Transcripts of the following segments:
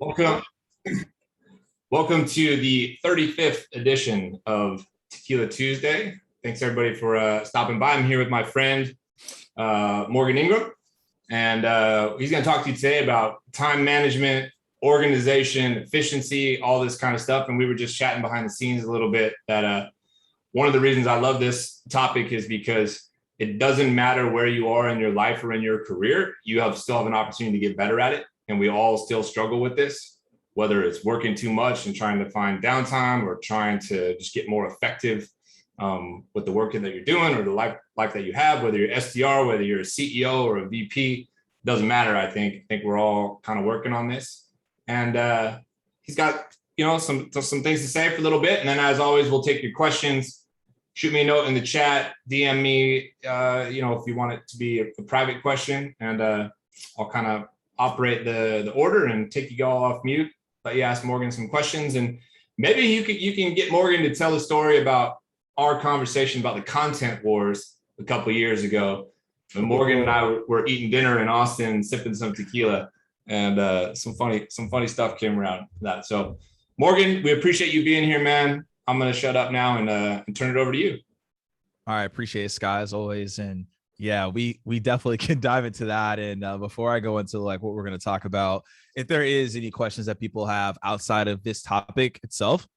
Welcome, welcome to the 35th edition of Tequila Tuesday. Thanks everybody for stopping by. I'm here with my friend Morgan Ingram, and he's going to talk to you today about time management, organization, efficiency, all this kind of stuff. And we were just chatting behind the scenes a little bit that one of the reasons I love this topic is because it doesn't matter where you are in your life or in your career, you still have an opportunity to get better at it. And we all still struggle with this, whether it's working too much and trying to find downtime or trying to just get more effective with the work that you're doing or the life that you have, whether you're SDR, whether you're a CEO or a VP, doesn't matter. I think we're all kind of working on this. And he's got, some things to say for a little bit. And then as always, we'll take your questions. Shoot me a note in the chat, DM me, if you want it to be a private question, and I'll kind of operate the order and take you all off mute, let you ask Morgan some questions, and maybe you can get Morgan to tell a story about our conversation about the content wars a couple of years ago when Morgan and I were eating dinner in Austin, sipping some tequila, and some funny stuff came around that. So Morgan, we appreciate you being here, man. I'm gonna shut up now and turn it over to you. All right, appreciate it, Scott, as always. And yeah, we definitely can dive into that. And before I go into what we're going to talk about, if there is any questions that people have outside of this topic itself,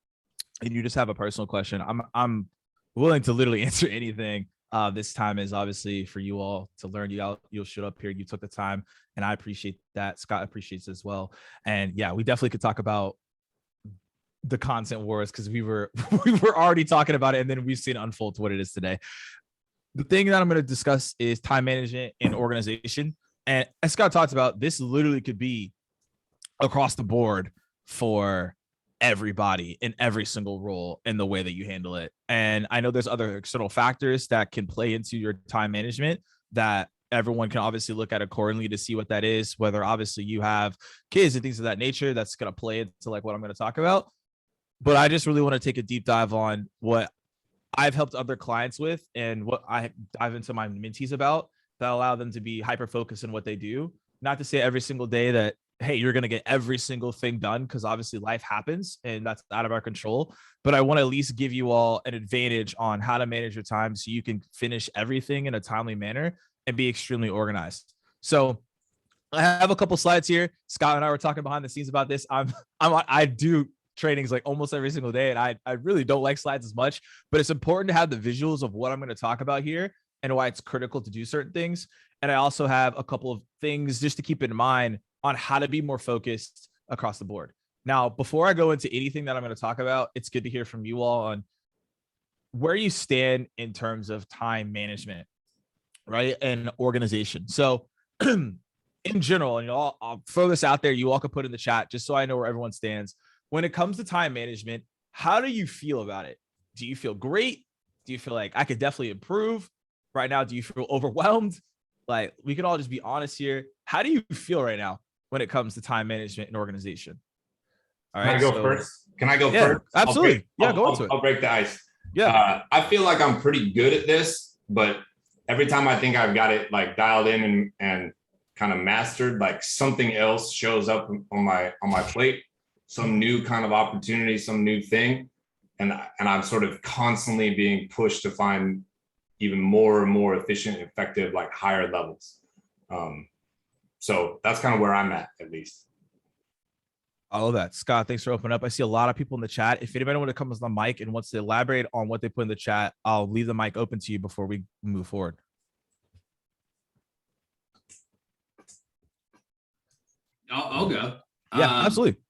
and you just have a personal question, I'm willing to literally answer anything. This time is obviously for you all to learn. You'll show up here. You took the time, and I appreciate that. Scott appreciates it as well. And yeah, we definitely could talk about the content wars because we were already talking about it, and then we've seen it unfold to what it is today. The thing that I'm going to discuss is time management and organization. And as Scott talked about, this literally could be across the board for everybody in every single role in the way that you handle it. And I know there's other external factors that can play into your time management that everyone can obviously look at accordingly to see what that is, whether obviously you have kids and things of that nature that's going to play into what I'm going to talk about. But I just really want to take a deep dive on what I've helped other clients with and what I dive into my mentees about that allow them to be hyper-focused in what they do. Not to say every single day that, hey, you're going to get every single thing done, because obviously life happens and that's out of our control. But I want to at least give you all an advantage on how to manage your time so you can finish everything in a timely manner and be extremely organized. So I have a couple slides here. Scott and I were talking behind the scenes about this. I do trainings almost every single day, and I really don't like slides as much, but it's important to have the visuals of what I'm going to talk about here and why it's critical to do certain things. And I also have a couple of things just to keep in mind on how to be more focused across the board. Now, before I go into anything that I'm going to talk about, it's good to hear from you all on where you stand in terms of time management, right? And organization. So in general, and I'll throw this out there, you all can put in the chat just so I know where everyone stands. When it comes to time management, how do you feel about it? Do you feel great? Do you feel like I could definitely improve right now? Do you feel overwhelmed? We can all just be honest here. How do you feel right now when it comes to time management and organization? All right. Can I go first? Can I go first? Absolutely. Go into it. I'll break the ice. Yeah. I feel like I'm pretty good at this, but every time I think I've got it dialed in and kind of mastered, something else shows up on my plate. Some new kind of opportunity, some new thing. And I'm sort of constantly being pushed to find even more and more efficient, effective, higher levels. So that's kind of where I'm at least. I love that. Scott, thanks for opening up. I see a lot of people in the chat. If anybody wants to come on the mic and wants to elaborate on what they put in the chat, I'll leave the mic open to you before we move forward. I'll go. Yeah, absolutely.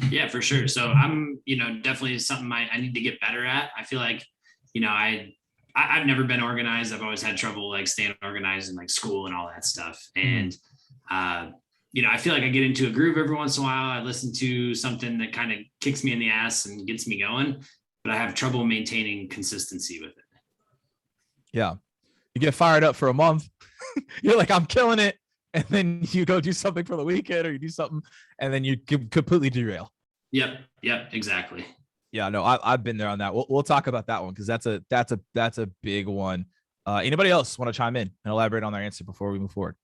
Yeah, for sure. So I'm, definitely something I need to get better at. I feel like, I've never been organized. I've always had trouble staying organized in school and all that stuff. And, I feel like I get into a groove every once in a while. I listen to something that kind of kicks me in the ass and gets me going, but I have trouble maintaining consistency with it. Yeah. You get fired up for a month. You're like, I'm killing it. And then you go do something for the weekend or you do something and then you completely derail. Yep, exactly. Yeah, no, I've been there on that. We'll talk about that one because that's a big one. Anybody else want to chime in and elaborate on their answer before we move forward?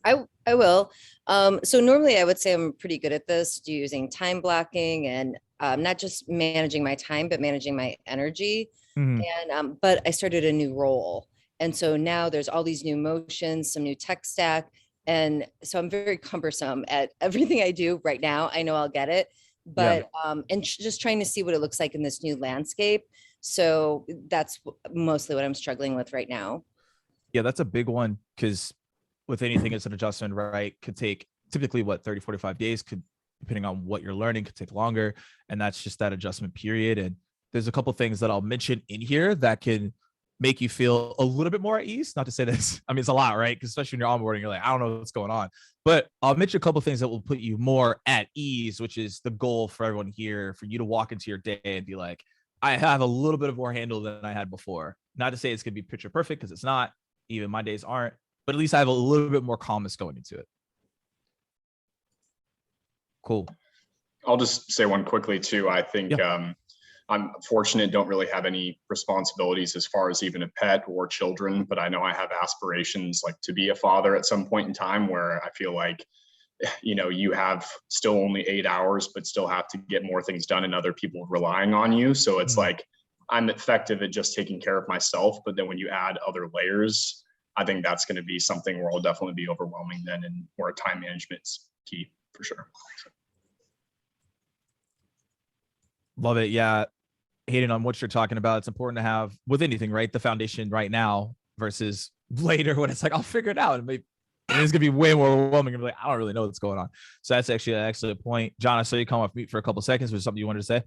I will. So normally I would say I'm pretty good at this, using time blocking and not just managing my time, but managing my energy. Mhm. And but I started a new role. And so now there's all these new motions, some new tech stack. And so I'm very cumbersome at everything I do right now. I know I'll get it, Yeah. but and just trying to see what it looks like in this new landscape. So that's mostly what I'm struggling with right now. Yeah, that's a big one because with anything, it's an adjustment, right? Could take typically what 30, 45 days, could depending on what you're learning, could take longer. And that's just that adjustment period. And there's a couple things that I'll mention in here that can make you feel a little bit more at ease. Not to say this, I mean, it's a lot, right? Because especially when you're onboarding, you're like, I don't know what's going on. But I'll mention a couple things that will put you more at ease, which is the goal for everyone here, for you to walk into your day and be like, I have a little bit of more handle than I had before. Not to say it's gonna be picture perfect, because it's not. Even my days aren't, but at least I have a little bit more calmness going into it. Cool. I'll just say one quickly too. I think Yeah. I'm fortunate, don't really have any responsibilities as far as even a pet or children, but I know I have aspirations like to be a father at some point in time where I feel like, you have still only 8 hours, but still have to get more things done and other people relying on you. So it's like, I'm effective at just taking care of myself. But then when you add other layers, I think that's going to be something where I'll definitely be overwhelming then, and where time management's key for sure. Love it. Yeah. Hating on what you're talking about. It's important to have with anything, right? The foundation right now versus later when it's like, I'll figure it out. And it's gonna be way more overwhelming. And be like, I don't really know what's going on. So that's actually an excellent point. John, I saw you come off mute for a couple of seconds. Was something you wanted to say?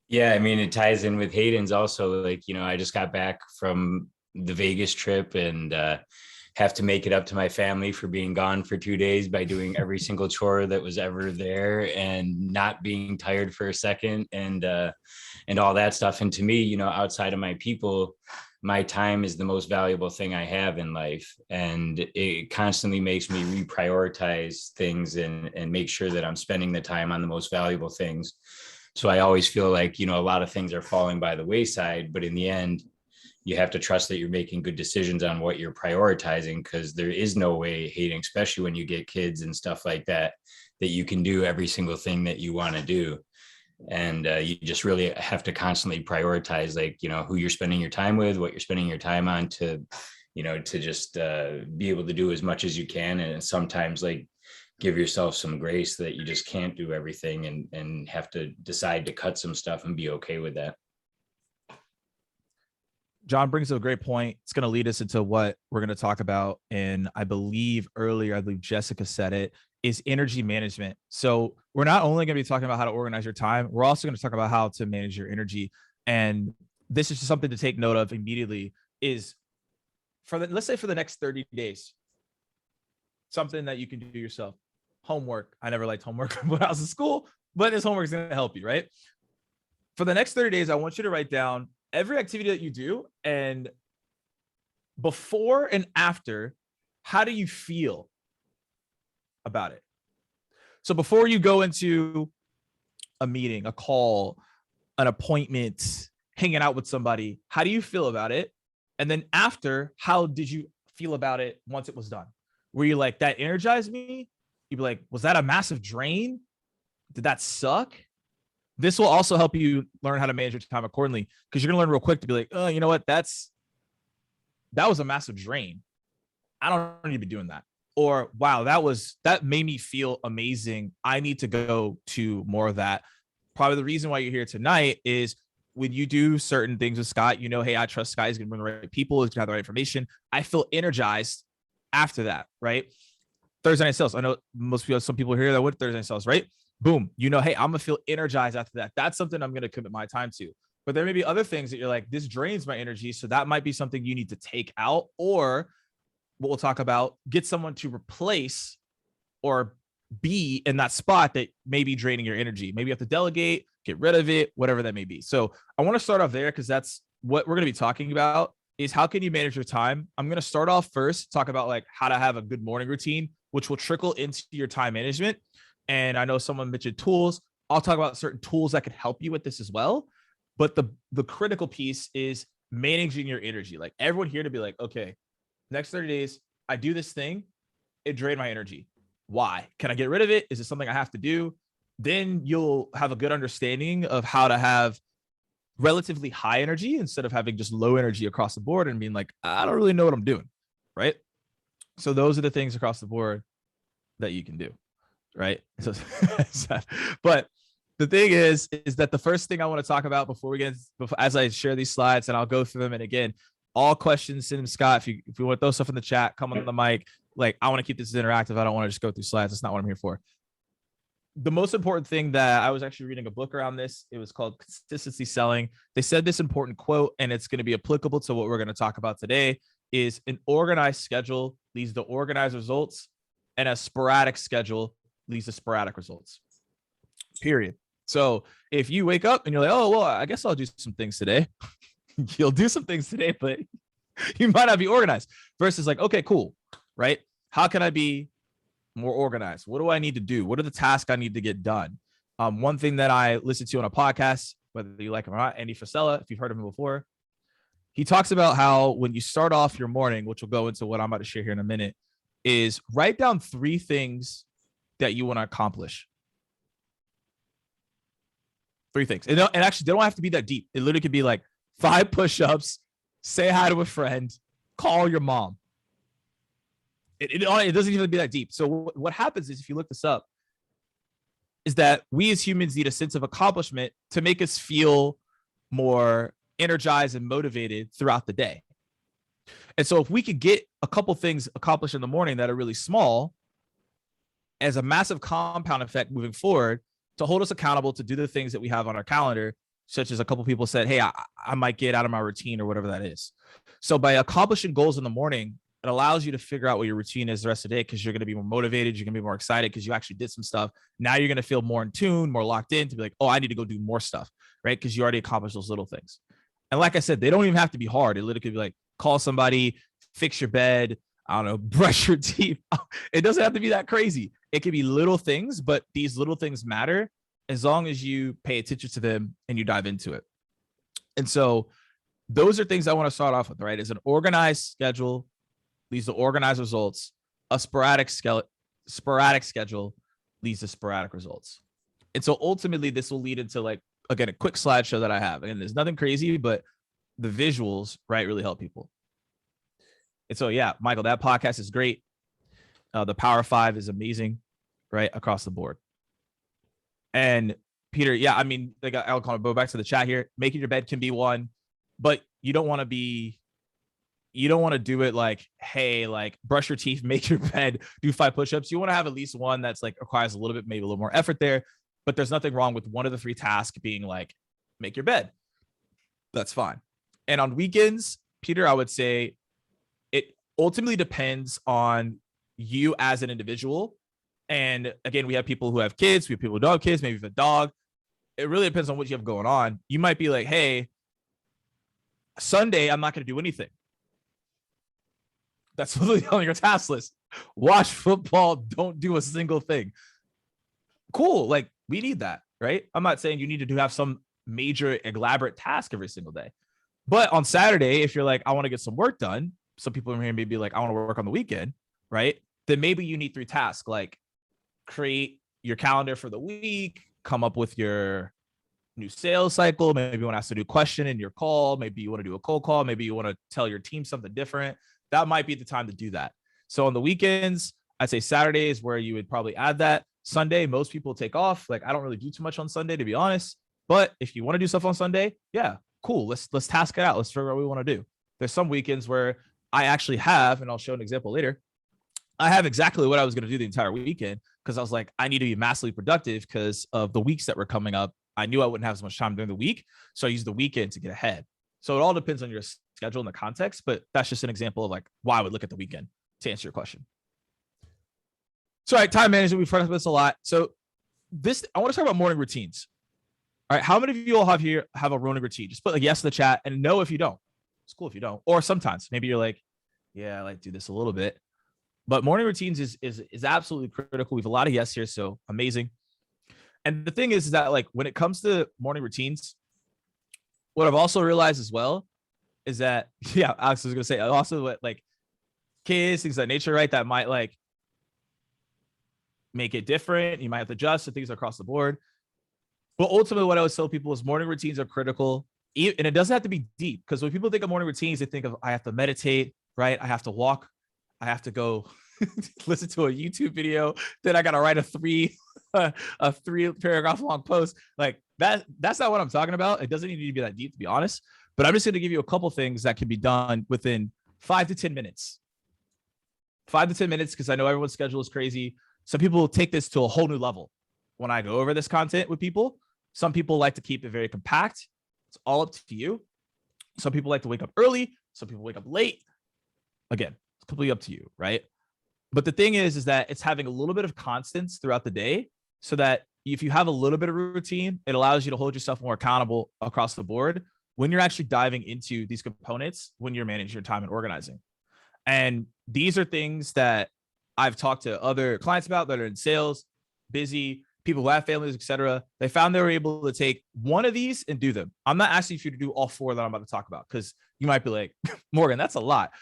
Yeah, I mean, it ties in with Hayden's also. Like, I just got back from the Vegas trip and have to make it up to my family for being gone for 2 days by doing every single chore that was ever there and not being tired for a second and all that stuff. And to me, outside of my people, my time is the most valuable thing I have in life. And it constantly makes me reprioritize things and make sure that I'm spending the time on the most valuable things. So I always feel like, a lot of things are falling by the wayside, but in the end, you have to trust that you're making good decisions on what you're prioritizing, because there is no way, Hayden, especially when you get kids and stuff like that, that you can do every single thing that you want to do. And you just really have to constantly prioritize, like, who you're spending your time with, what you're spending your time on to just be able to do as much as you can. And sometimes like give yourself some grace that you just can't do everything and have to decide to cut some stuff and be okay with that. John brings up a great point. It's going to lead us into what we're going to talk about. And I believe Jessica said it, is energy management. So we're not only going to be talking about how to organize your time, we're also going to talk about how to manage your energy. And this is just something to take note of immediately is let's say for the next 30 days, something that you can do yourself. Homework. I never liked homework when I was in school, but this homework is going to help you, right? For the next 30 days, I want you to write down every activity that you do, and before and after, how do you feel about it? So before you go into a meeting, a call, an appointment, hanging out with somebody, how do you feel about it? And then after, how did you feel about it once it was done? Were you like, that energized me? You'd be like, was that a massive drain? Did that suck? This will also help you learn how to manage your time accordingly, because you're going to learn real quick to be like, oh, you know what? That was a massive drain. I don't need to be doing that. Or, wow, that made me feel amazing. I need to go to more of that. Probably the reason why you're here tonight is when you do certain things with Scott, hey, I trust Scott. He's going to bring the right people. He's going to have the right information. I feel energized after that, right? Thursday night sales. I know some people here that would Thursday night sales, right? Boom. Hey, I'm going to feel energized after that. That's something I'm going to commit my time to. But there may be other things that you're like, this drains my energy. So that might be something you need to take out, or what we'll talk about, get someone to replace or be in that spot that may be draining your energy. Maybe you have to delegate, get rid of it, whatever that may be. So I want to start off there, because that's what we're going to be talking about, is how can you manage your time? I'm going to start off first, talk about like how to have a good morning routine, which will trickle into your time management. And I know someone mentioned tools. I'll talk about certain tools that could help you with this as well. But the critical piece is managing your energy. Like everyone here to be like, okay, next 30 days, I do this thing. it drained my energy. Why? Can I get rid of it? Is it something I have to do? Then you'll have a good understanding of how to have relatively high energy instead of having just low energy across the board and being like, I don't really know what I'm doing, right? So those are the things across the board that you can do, right? So, but the thing is that the first thing I want to talk about before as I share these slides, and I'll go through them. And again, all questions, send them, Scott. If you want to throw stuff in the chat, come on the mic. Like, I want to keep this interactive. I don't want to just go through slides. That's not what I'm here for. The most important thing that I was actually reading a book around this, it was called Consistency Selling. They said this important quote, and it's going to be applicable to what we're going to talk about today, is an organized schedule leads to organized results, and a sporadic schedule leads to sporadic results, period. So if you wake up and you're like, oh, well, I guess I'll do some things today. You'll do some things today, but you might not be organized versus like, okay, cool. Right? How can I be more organized? What do I need to do? What are the tasks I need to get done? One thing that I listened to on a podcast, whether you like him or not, Andy Frisella, if you've heard of him before, he talks about how when you start off your morning, which will go into what I'm about to share here in a minute, is write down 3 things that you want to accomplish. 3 things. And actually, they don't have to be that deep. It literally could be like 5 push-ups, say hi to a friend, call your mom. It doesn't even be that deep. So what happens is, if you look this up, is that we as humans need a sense of accomplishment to make us feel more energized and motivated throughout the day. And so if we could get a couple things accomplished in the morning that are really small, as a massive compound effect moving forward to hold us accountable to do the things that we have on our calendar, such as a couple people said, hey, I might get out of my routine or whatever that is. So by accomplishing goals in the morning, it allows you to figure out what your routine is the rest of the day, because you're going to be more motivated. You're going to be more excited because you actually did some stuff. Now you're going to feel more in tune, more locked in to be like, oh, I need to go do more stuff, right? Because you already accomplished those little things. And like I said, they don't even have to be hard. It literally could be like, call somebody, fix your bed, I don't know, brush your teeth. It doesn't have to be that crazy. It could be little things, but these little things matter as long as you pay attention to them and you dive into it. And so those are things I want to start off with, right? Is an organized schedule leads to organized results. A sporadic schedule leads to sporadic results. And so ultimately this will lead into, like, again, a quick slideshow that I have. And there's nothing crazy, but the visuals, right, really help people. And so, yeah, Michael, that podcast is great. The Power 5 is amazing, right, across the board. And Peter, yeah, I mean, like, I'll go back to the chat here. Making your bed can be one, but you don't want to do it like, hey, like, brush your teeth, make your bed, do 5 push-ups. You want to have at least one that's like requires a little bit, maybe a little more effort there, but there's nothing wrong with one of the 3 tasks being like, make your bed. That's fine. And on weekends, Peter, I would say it ultimately depends on you as an individual. And again, we have people who have kids, we have people who don't have kids, maybe you have a dog. It really depends on what you have going on. You might be like, hey, Sunday, I'm not going to do anything. That's literally on your task list. Watch football, don't do a single thing. Cool. Like, we need that, right? I'm not saying you need to have some major elaborate task every single day. But on Saturday, if you're like, I want to get some work done, some people in here may be like, I want to work on the weekend, right? Then maybe you need 3 tasks, like create your calendar for the week, come up with your new sales cycle. Maybe you want to ask a new question in your call. Maybe you want to do a cold call. Maybe you want to tell your team something different. That might be the time to do that. So on the weekends, I'd say Saturday is where you would probably add that. Sunday, most people take off. Like, I don't really do too much on Sunday, to be honest. But if you want to do stuff on Sunday, yeah, cool. Let's task it out. Let's figure out what we want to do. There's some weekends where I actually have, and I'll show an example later, I have exactly what I was going to do the entire weekend, because I was like, I need to be massively productive because of the weeks that were coming up. I knew I wouldn't have as much time during the week. So I used the weekend to get ahead. So it all depends on your schedule and the context, but that's just an example of like why I would look at the weekend to answer your question. So, all right, time management, we've heard about this a lot. So I want to talk about morning routines. All right, how many of you all have a morning routine? Just put like yes in the chat, and no if you don't. It's cool if you don't. Or sometimes maybe you're like, yeah, I like to do this a little bit. But morning routines is absolutely critical. We have a lot of yes here, so amazing. And the thing is that, like, when it comes to morning routines, what I've also realized as well is that, yeah, Alex was gonna say also what, like, kids, things of that nature, right? That might like make it different. You might have to adjust to things across the board. But ultimately, what I always tell people is morning routines are critical. And it doesn't have to be deep, because when people think of morning routines, they think of, I have to meditate, right? I have to walk. I have to go listen to a YouTube video. Then I got to write a three paragraph long post. Like that's not what I'm talking about. It doesn't need to be that deep, to be honest. But I'm just going to give you a couple things that can be done within 5 to 10 minutes. 5 to 10 minutes, because I know everyone's schedule is crazy. Some people will take this to a whole new level. When I go over this content with people, some people like to keep it very compact. It's all up to you. Some people like to wake up early. Some people wake up late. Again, it's completely up to you, right? But the thing is that it's having a little bit of constants throughout the day, so that if you have a little bit of routine, it allows you to hold yourself more accountable across the board when you're actually diving into these components, when you're managing your time and organizing. And these are things that I've talked to other clients about that are in sales, busy, people who have families, etc. They found they were able to take one of these and do them. I'm not asking you to do all 4 that I'm about to talk about, because you might be like, Morgan, that's a lot.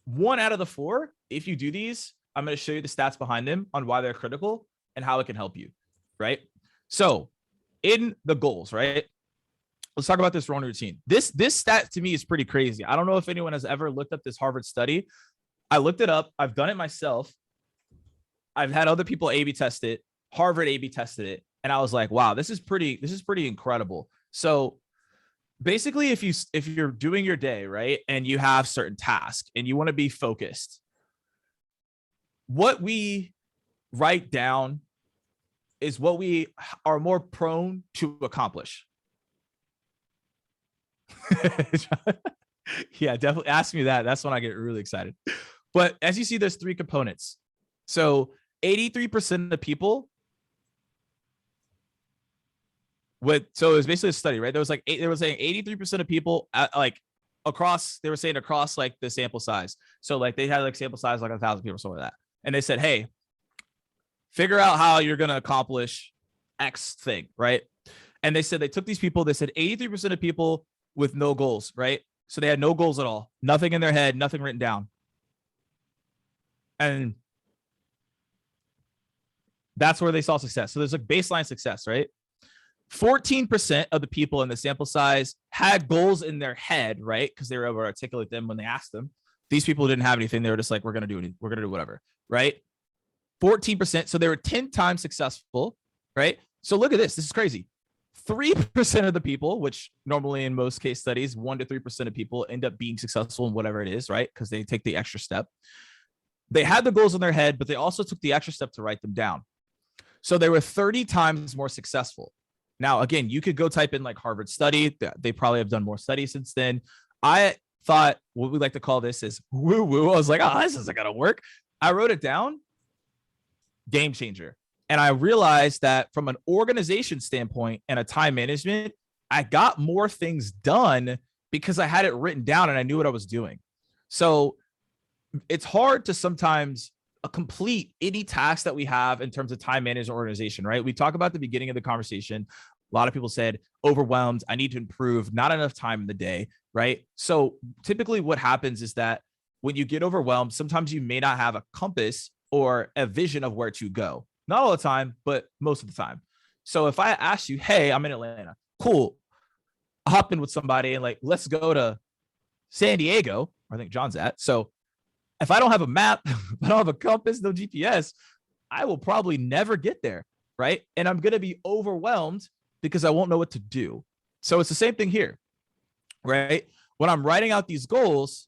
1 out of the 4, if you do these, I'm going to show you the stats behind them on why they're critical and how it can help you, right? So in the goals, right? Let's talk about this morning routine. This stat to me is pretty crazy. I don't know if anyone has ever looked up this Harvard study. I looked it up. I've done it myself. I've had other people A/B test it. Harvard A/B tested it, and I was like, wow, this is pretty incredible. So basically, if you're doing your day, right, and you have certain tasks and you want to be focused, what we write down is what we are more prone to accomplish. Yeah, definitely ask me that. That's when I get really excited. But as you see, there's 3 components. So 83% of people so it was basically a study, right? There was like they were saying 83% of people across like the sample size. So like they had like sample size like 1,000 people or something like that. And they said, hey, figure out how you're going to accomplish X thing, right? And they said they took these people, they said 83% of people with no goals, right? So they had no goals at all, nothing in their head, nothing written down. And that's where they saw success. So there's like baseline success, right? 14% of the people in the sample size had goals in their head, right? Because they were able to articulate them when they asked them. These people didn't have anything. They were just like, we're going to do it. We're going to do whatever, right? 14%. So they were 10 times successful, right? So look at this. This is crazy. 3% of the people, which normally in most case studies, 1 to 3% of people end up being successful in whatever it is, right? Because they take the extra step. They had the goals in their head, but they also took the extra step to write them down. So they were 30 times more successful. Now, again, you could go type in like Harvard study. They probably have done more studies since then. I thought what we like to call this is woo-woo. I was like, oh, this isn't going to work. I wrote it down. Game changer. And I realized that from an organization standpoint and a time management, I got more things done because I had it written down and I knew what I was doing. So it's hard to sometimes complete any task that we have in terms of time management organization, right? We talk about the beginning of the conversation. A lot of people said overwhelmed. I need to improve, not enough time in the day, right? So typically what happens is that when you get overwhelmed, sometimes you may not have a compass or a vision of where to go. Not all the time, but most of the time. So if I ask you, hey, I'm in Atlanta, cool. I'll hop in with somebody and like, let's go to San Diego, where I think John's at. So if I don't have a map, if I don't have a compass, no GPS, I will probably never get there, right? And I'm going to be overwhelmed because I won't know what to do. So it's the same thing here, right? When I'm writing out these goals,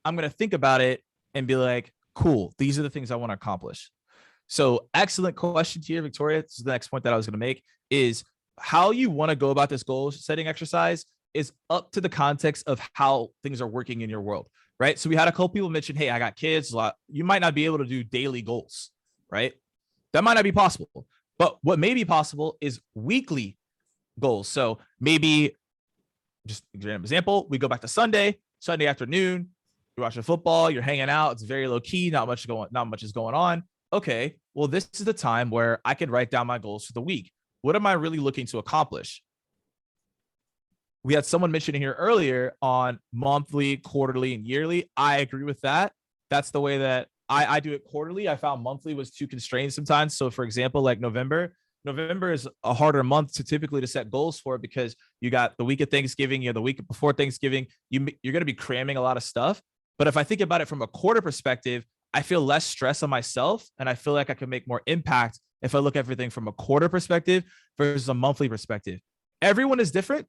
I'm going to think about it and be like, cool, these are the things I want to accomplish. So excellent question here, Victoria. This is the next point that I was going to make, is how you want to go about this goal setting exercise is up to the context of how things are working in your world, right? So we had a couple people mention, hey, I got kids. You might not be able to do daily goals, right? That might not be possible. But what may be possible is weekly goals. So maybe, just an example, we go back to Sunday afternoon, you're watching football, you're hanging out, it's very low key, not much is going on. Okay, well, this is the time where I can write down my goals for the week. What am I really looking to accomplish? We had someone mentioning here earlier on monthly, quarterly, and yearly. I agree with that. That's the way that I do it quarterly. I found monthly was too constrained sometimes. So for example, like November is a harder month to typically to set goals for, because you got the week of Thanksgiving, you know, the week before Thanksgiving, you're going to be cramming a lot of stuff. But if I think about it from a quarter perspective, I feel less stress on myself, and I feel like I can make more impact if I look at everything from a quarter perspective versus a monthly perspective. Everyone is different.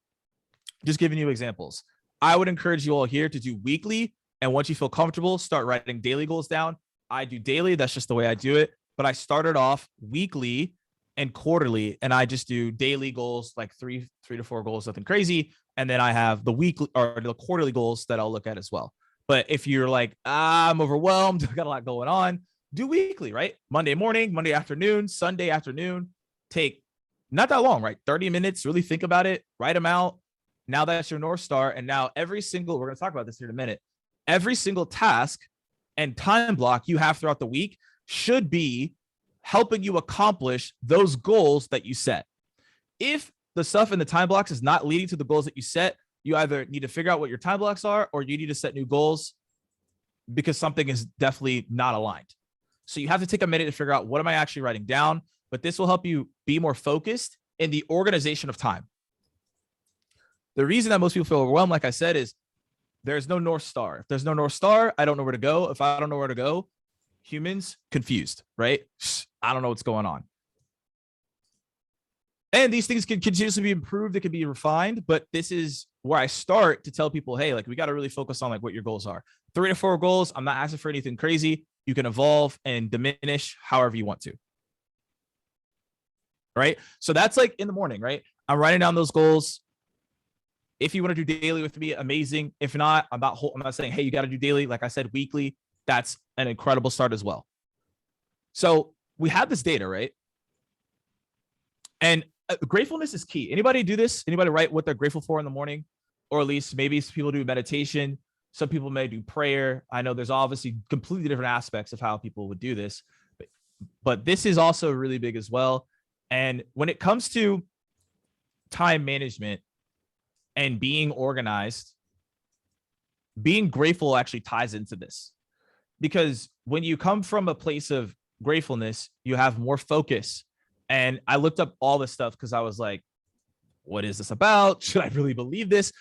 Just giving you examples. I would encourage you all here to do weekly. And once you feel comfortable, start writing daily goals down. I do daily. That's just the way I do it. But I started off weekly and quarterly, and I just do daily goals, like three to four goals, nothing crazy. And then I have the weekly or the quarterly goals that I'll look at as well. But if you're like, I'm overwhelmed, I got a lot going on, do weekly, right? Monday morning, Monday afternoon, Sunday afternoon. Take not that long, right? 30 minutes, really think about it, write them out. Now that's your North Star. And now we're going to talk about this here in a minute. Every single task and time block you have throughout the week should be helping you accomplish those goals that you set. If the stuff in the time blocks is not leading to the goals that you set, you either need to figure out what your time blocks are, or you need to set new goals, because something is definitely not aligned. So you have to take a minute to figure out, what am I actually writing down? But this will help you be more focused in the organization of time. The reason that most people feel overwhelmed, like I said, is there's no North Star. If there's no North Star, I don't know where to go. If I don't know where to go, humans confused, right? I don't know what's going on. And these things can continuously be improved. It can be refined, but this is where I start to tell people, hey, like, we got to really focus on like what your goals are. 3 to 4 goals. I'm not asking for anything crazy. You can evolve and diminish however you want to. Right? So that's like in the morning, right? I'm writing down those goals. If you want to do daily with me, amazing. If not, I'm not saying, hey, you got to do daily. Like I said, weekly. That's an incredible start as well. So we have this data, right? And gratefulness is key. Anybody do this? Anybody write what they're grateful for in the morning? Or at least maybe some people do meditation. Some people may do prayer. I know there's obviously completely different aspects of how people would do this, but this is also really big as well. And when it comes to time management and being organized, being grateful actually ties into this. Because when you come from a place of gratefulness, you have more focus. And I looked up all this stuff because I was like, what is this about? Should I really believe this?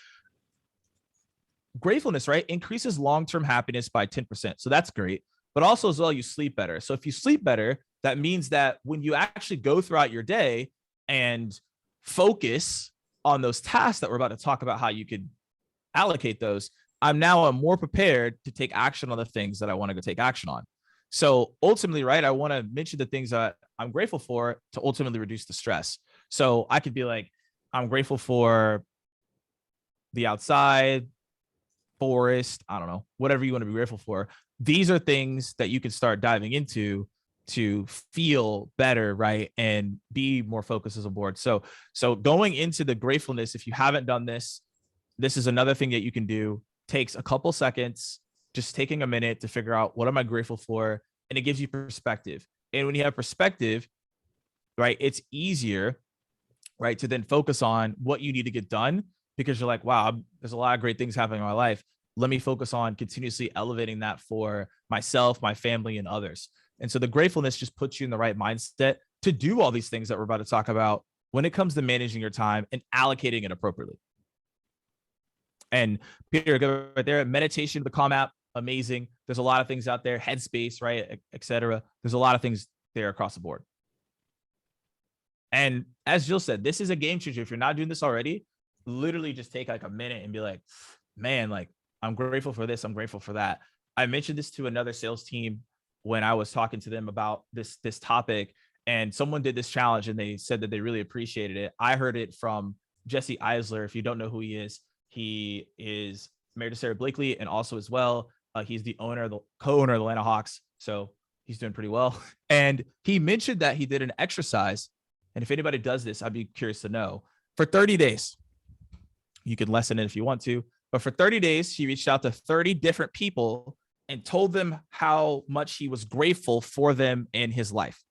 Gratefulness, right, increases long-term happiness by 10%. So that's great. But also as well, you sleep better. So if you sleep better, that means that when you actually go throughout your day and focus on those tasks that we're about to talk about, how you could allocate those, I'm more prepared to take action on the things that I want to go take action on. So ultimately, right, I want to mention the things that I'm grateful for to ultimately reduce the stress. So I could be like, I'm grateful for the outside, forest, I don't know, whatever you want to be grateful for. These are things that you can start diving into to feel better, right? And be more focused as a board. So going into the gratefulness, if you haven't done this, this is another thing that you can do. Takes a couple seconds, just taking a minute to figure out, what am I grateful for? And it gives you perspective. And when you have perspective, right, it's easier, right, to then focus on what you need to get done, because you're like, wow, there's a lot of great things happening in my life. Let me focus on continuously elevating that for myself, my family, and others. And so the gratefulness just puts you in the right mindset to do all these things that we're about to talk about when it comes to managing your time and allocating it appropriately. And Peter, right there, meditation, the Calm app, amazing. There's a lot of things out there, Headspace, right, etc. There's a lot of things there across the board. And as Jill said, this is a game changer. If you're not doing this already, literally just take like a minute and be like, man, like, I'm grateful for this. I'm grateful for that. I mentioned this to another sales team when I was talking to them about this topic, and someone did this challenge and they said that they really appreciated it. I heard it from Jesse Eisler. If you don't know who he is married to Sarah Blakely, and also as well, he's the co-owner of the Atlanta Hawks. So he's doing pretty well. And he mentioned that he did an exercise. And if anybody does this, I'd be curious to know. For 30 days, you can lessen it if you want to, but for 30 days, he reached out to 30 different people and told them how much he was grateful for them in his life.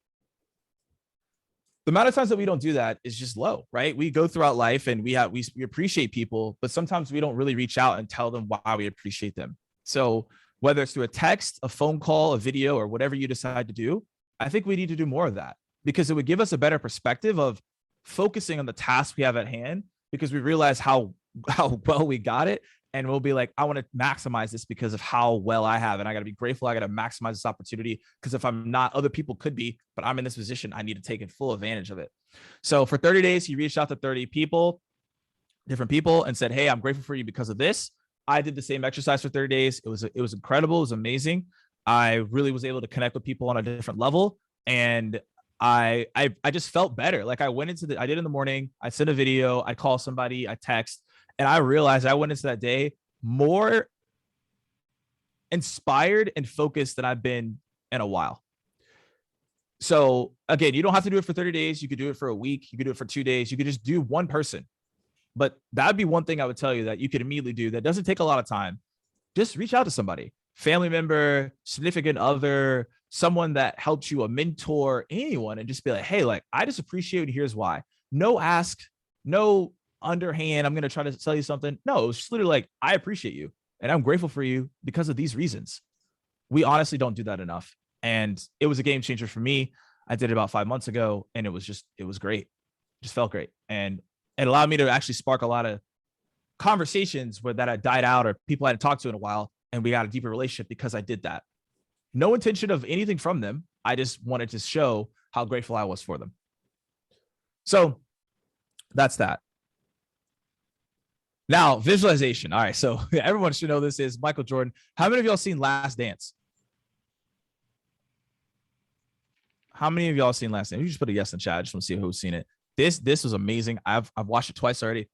The amount of times that we don't do that is just low, right? We go throughout life and we appreciate people, but sometimes we don't really reach out and tell them why we appreciate them. So whether it's through a text, a phone call, a video, or whatever you decide to do. I think we need to do more of that because it would give us a better perspective of focusing on the task we have at hand, because we realize how well we got it. And we'll be like, I want to maximize this because of how well I have. And I got to be grateful. I got to maximize this opportunity because if I'm not, other people could be, but I'm in this position. I need to take full advantage of it. So for 30 days, he reached out to 30 people, different people, and said, hey, I'm grateful for you because of this. I did the same exercise for 30 days. It was incredible. It was amazing. I really was able to connect with people on a different level. And I just felt better. Like I went into I did in the morning, I sent a video, I call somebody, I text, and I realized I went into that day more inspired and focused than I've been in a while. So again, you don't have to do it for 30 days. You could do it for a week. You could do it for 2 days. You could just do one person. But that'd be one thing I would tell you that you could immediately do that doesn't take a lot of time. Just reach out to somebody, family member, significant other, someone that helped you, a mentor, anyone, and just be like, hey, like, I just appreciate it. Here's why. No ask, no underhand, I'm going to try to tell you something. No, it was just literally like, I appreciate you and I'm grateful for you because of these reasons. We honestly don't do that enough. And it was a game changer for me. I did it about 5 months ago and it was great. It just felt great. And it allowed me to actually spark a lot of conversations that had died out or people I hadn't talked to in a while. And we got a deeper relationship because I did that. No intention of anything from them. I just wanted to show how grateful I was for them. So that's that. Now, visualization. All right. So everyone should know this is Michael Jordan. How many of y'all seen Last Dance? How many of y'all seen Last Dance? You just put a yes in chat. I just want to see who's seen it. This was amazing. I've watched it twice already.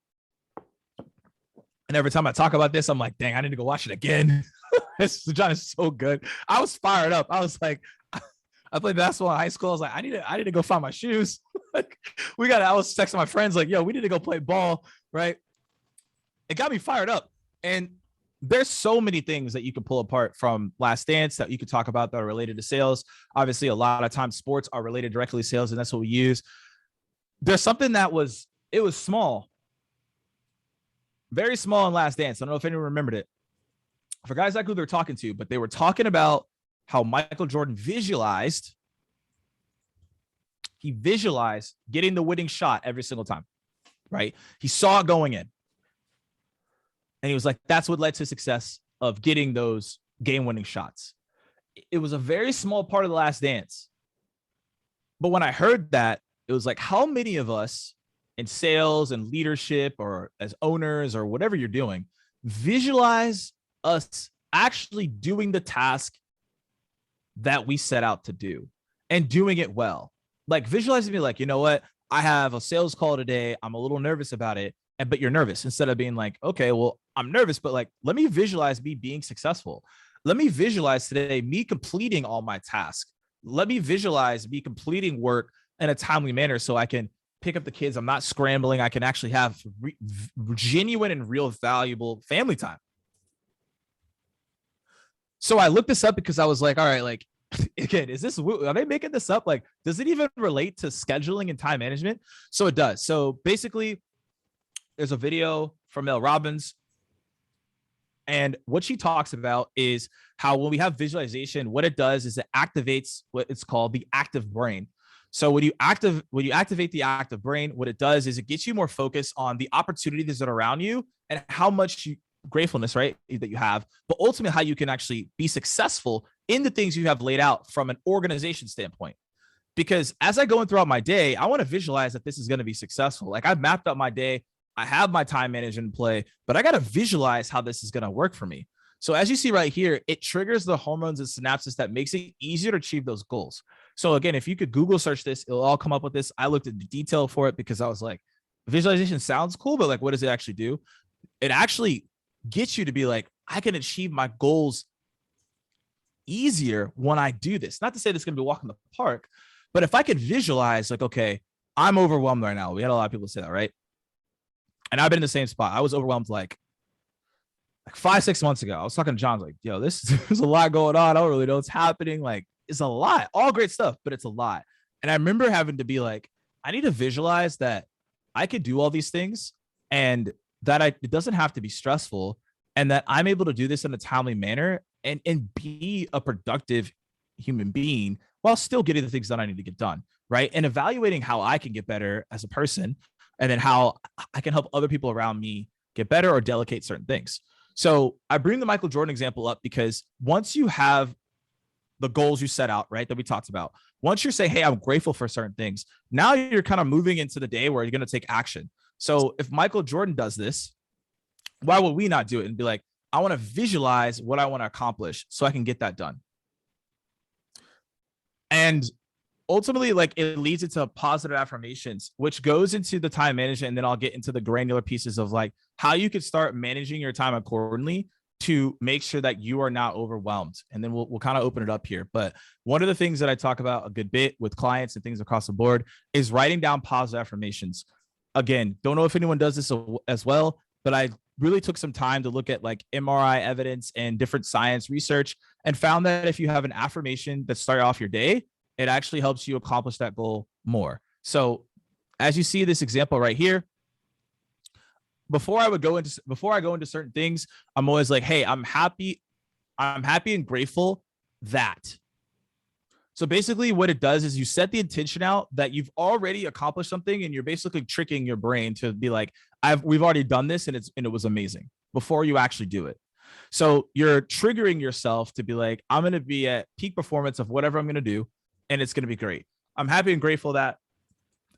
And every time I talk about this, I'm like, dang, I need to go watch it again. This John is so good. I was fired up. I was like, I played basketball in high school. I was like, I need to go find my shoes. I was texting my friends like, yo, we need to go play ball, right? It got me fired up. And there's so many things that you can pull apart from Last Dance that you could talk about that are related to sales. Obviously, a lot of times sports are related directly to sales, and that's what we use. There's something it was small, very small in Last Dance. I don't know if anyone remembered it. I forgot exactly who they were talking to, but they were talking about how Michael Jordan visualized getting the winning shot every single time, right? He saw it going in. And he was like, that's what led to success of getting those game-winning shots. It was a very small part of The Last Dance. But when I heard that, it was like, how many of us in sales and leadership or as owners or whatever you're doing, visualize us actually doing the task that we set out to do and doing it well? Like visualizing me like, you know what? I have a sales call today. I'm a little nervous about it. But you're nervous instead of being like, okay, well, I'm nervous, but like, let me visualize me being successful. Let me visualize today me completing all my tasks. Let me visualize me completing work in a timely manner so I can pick up the kids. I'm not scrambling. I can actually have genuine and real valuable family time. So I looked this up because I was like, all right, like, again, are they making this up? Like, does it even relate to scheduling and time management? So it does. So basically, there's a video from Mel Robbins. And what she talks about is how when we have visualization, what it does is it activates what it's called the active brain. So when you activate the active brain, what it does is it gets you more focused on the opportunities that are around you and how much gratefulness, right, that you have, but ultimately how you can actually be successful in the things you have laid out from an organization standpoint. Because as I go in throughout my day, I want to visualize that this is going to be successful. Like I've mapped out my day. I have my time management in play, but I got to visualize how this is going to work for me. So as you see right here, it triggers the hormones and synapses that makes it easier to achieve those goals. So again, if you could Google search this, it'll all come up with this. I looked at the detail for it because I was like, visualization sounds cool, but like, what does it actually do? It actually gets you to be like, I can achieve my goals easier when I do this. Not to say this is going to be walking the park, but if I could visualize like, okay, I'm overwhelmed right now. We had a lot of people say that, right? And I've been in the same spot. I was overwhelmed like 5-6 months ago. I was talking to John, like, yo, there's a lot going on. I don't really know what's happening. Like, it's a lot. All great stuff, but it's a lot. And I remember having to be like, I need to visualize that I could do all these things and that it doesn't have to be stressful and that I'm able to do this in a timely manner and be a productive human being while still getting the things done I need to get done, right? And evaluating how I can get better as a person, and then how I can help other people around me get better or delegate certain things. So I bring the Michael Jordan example up because once you have the goals you set out, right, that we talked about, once you're saying, hey, I'm grateful for certain things, now you're kind of moving into the day where you're going to take action. So if Michael Jordan does this, why would we not do it and be like, I want to visualize what I want to accomplish so I can get that done? And ultimately, like, it leads into positive affirmations, which goes into the time management. And then I'll get into the granular pieces of like how you could start managing your time accordingly to make sure that you are not overwhelmed. And then we'll kind of open it up here. But one of the things that I talk about a good bit with clients and things across the board is writing down positive affirmations. Again, don't know if anyone does this as well, but I really took some time to look at like MRI evidence and different science research, and found that if you have an affirmation that started off your day, it actually helps you accomplish that goal more. So as you see this example right here, before I go into certain things, I'm always like, hey, I'm happy and grateful that. So basically what it does is you set the intention out that you've already accomplished something, and you're basically tricking your brain to be like, we've already done this and it was amazing before you actually do it. So you're triggering yourself to be like, I'm going to be at peak performance of whatever I'm going to do, and it's going to be great. I'm happy and grateful that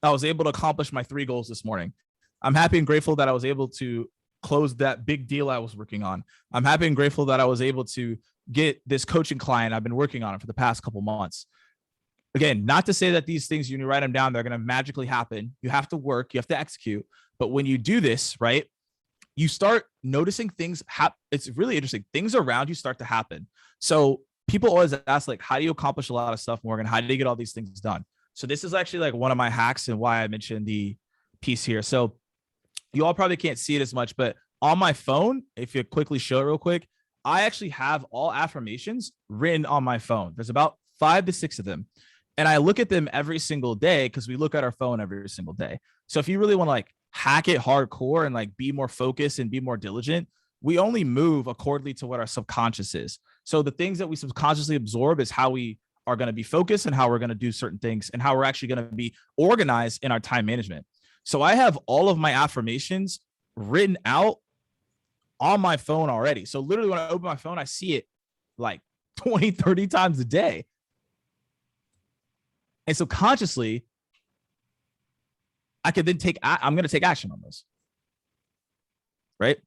I was able to accomplish my 3 goals this morning. I'm happy and grateful that I was able to close that big deal I was working on. I'm happy and grateful that I was able to get this coaching client I've been working on for the past couple months. Again, not to say that these things, when you write them down, they're going to magically happen. You have to work, you have to execute. But when you do this, right, you start noticing things. It's really interesting. Things around you start to happen. So people always ask, like, how do you accomplish a lot of stuff, Morgan? How do you get all these things done? So this is actually like one of my hacks and why I mentioned the piece here. So you all probably can't see it as much, but on my phone, if you quickly show it real quick, I actually have all affirmations written on my phone. There's about 5 to 6 of them. And I look at them every single day because we look at our phone every single day. So if you really want to like hack it hardcore and like be more focused and be more diligent, we only move accordingly to what our subconscious is. So the things that we subconsciously absorb is how we are going to be focused and how we're going to do certain things and how we're actually going to be organized in our time management. So I have all of my affirmations written out on my phone already. So literally when I open my phone, I see it like 20, 30 times a day. And so consciously, I could then I'm going to take action on those. Right?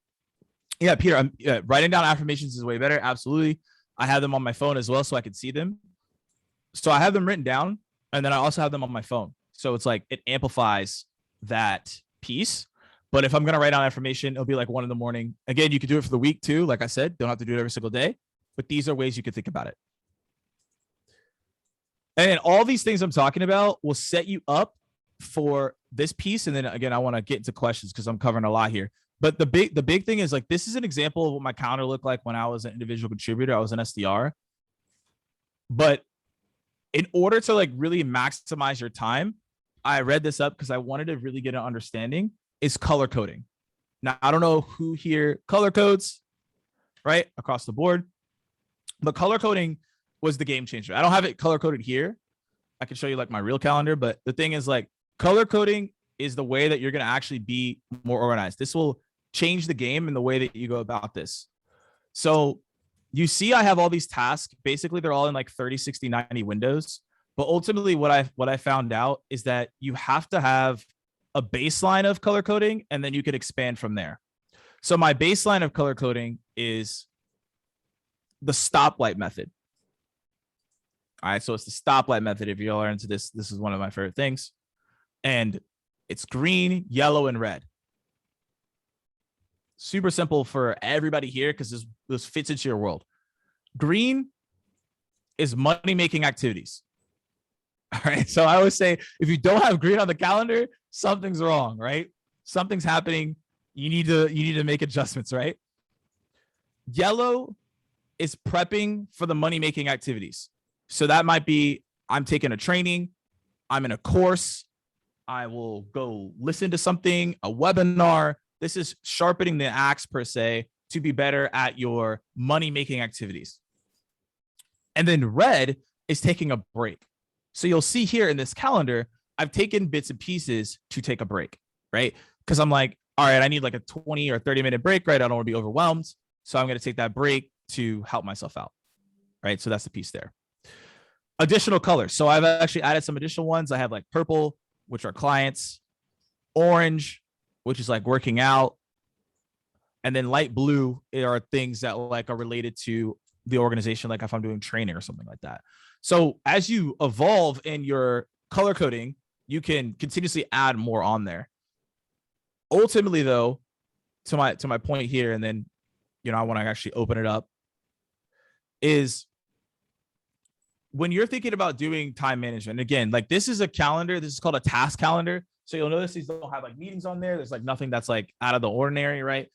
Yeah, Peter, writing down affirmations is way better. Absolutely. I have them on my phone as well, so I can see them. So I have them written down, and then I also have them on my phone. So it's like it amplifies that piece. But if I'm going to write down affirmation, it'll be like 1 a.m. Again, you could do it for the week too. Like I said, don't have to do it every single day, but these are ways you could think about it. And then all these things I'm talking about will set you up for this piece. And then again, I want to get into questions because I'm covering a lot here. But the big thing is, like, this is an example of what my calendar looked like when I was an individual contributor. I was an SDR. But in order to like really maximize your time, I read this up because I wanted to really get an understanding, is color coding. Now, I don't know who here color codes, right, across the board, but color coding was the game changer. I don't have it color coded here. I can show you like my real calendar, but the thing is, like, color coding is the way that you're going to actually be more organized. This will change the game in the way that you go about this. So you see, I have all these tasks. Basically, they're all in like 30, 60, 90 windows. But ultimately, what I found out is that you have to have a baseline of color coding, and then you could expand from there. So my baseline of color coding is the stoplight method. All right, so it's the stoplight method. If you all are into this, this is one of my favorite things. And it's green, yellow, and red. Super simple for everybody here because this fits into your world. Green is money-making activities. All right, so I always say, if you don't have green on the calendar, something's wrong, right? Something's happening. You need to make adjustments, right? Yellow is prepping for the money-making activities. So that might be, I'm taking a training, I'm in a course, I will go listen to something, a webinar. This is sharpening the axe per se to be better at your money-making activities. And then red is taking a break. So you'll see here in this calendar, I've taken bits and pieces to take a break, right? Because I'm like, all right, I need like a 20 or 30-minute break, right? I don't want to be overwhelmed. So I'm going to take that break to help myself out, right? So that's the piece there. Additional colors. So I've actually added some additional ones. I have like purple, which are clients, orange, which is like working out, and then light blue are things that like are related to the organization, like if I'm doing training or something like that. So as you evolve in your color coding, you can continuously add more on there. Ultimately, though, to my point here, and then I want to actually open it up, is when you're thinking about doing time management, again, like this is a calendar, this is called a task calendar. So you'll notice these don't have like meetings on there. There's like nothing that's like out of the ordinary, right?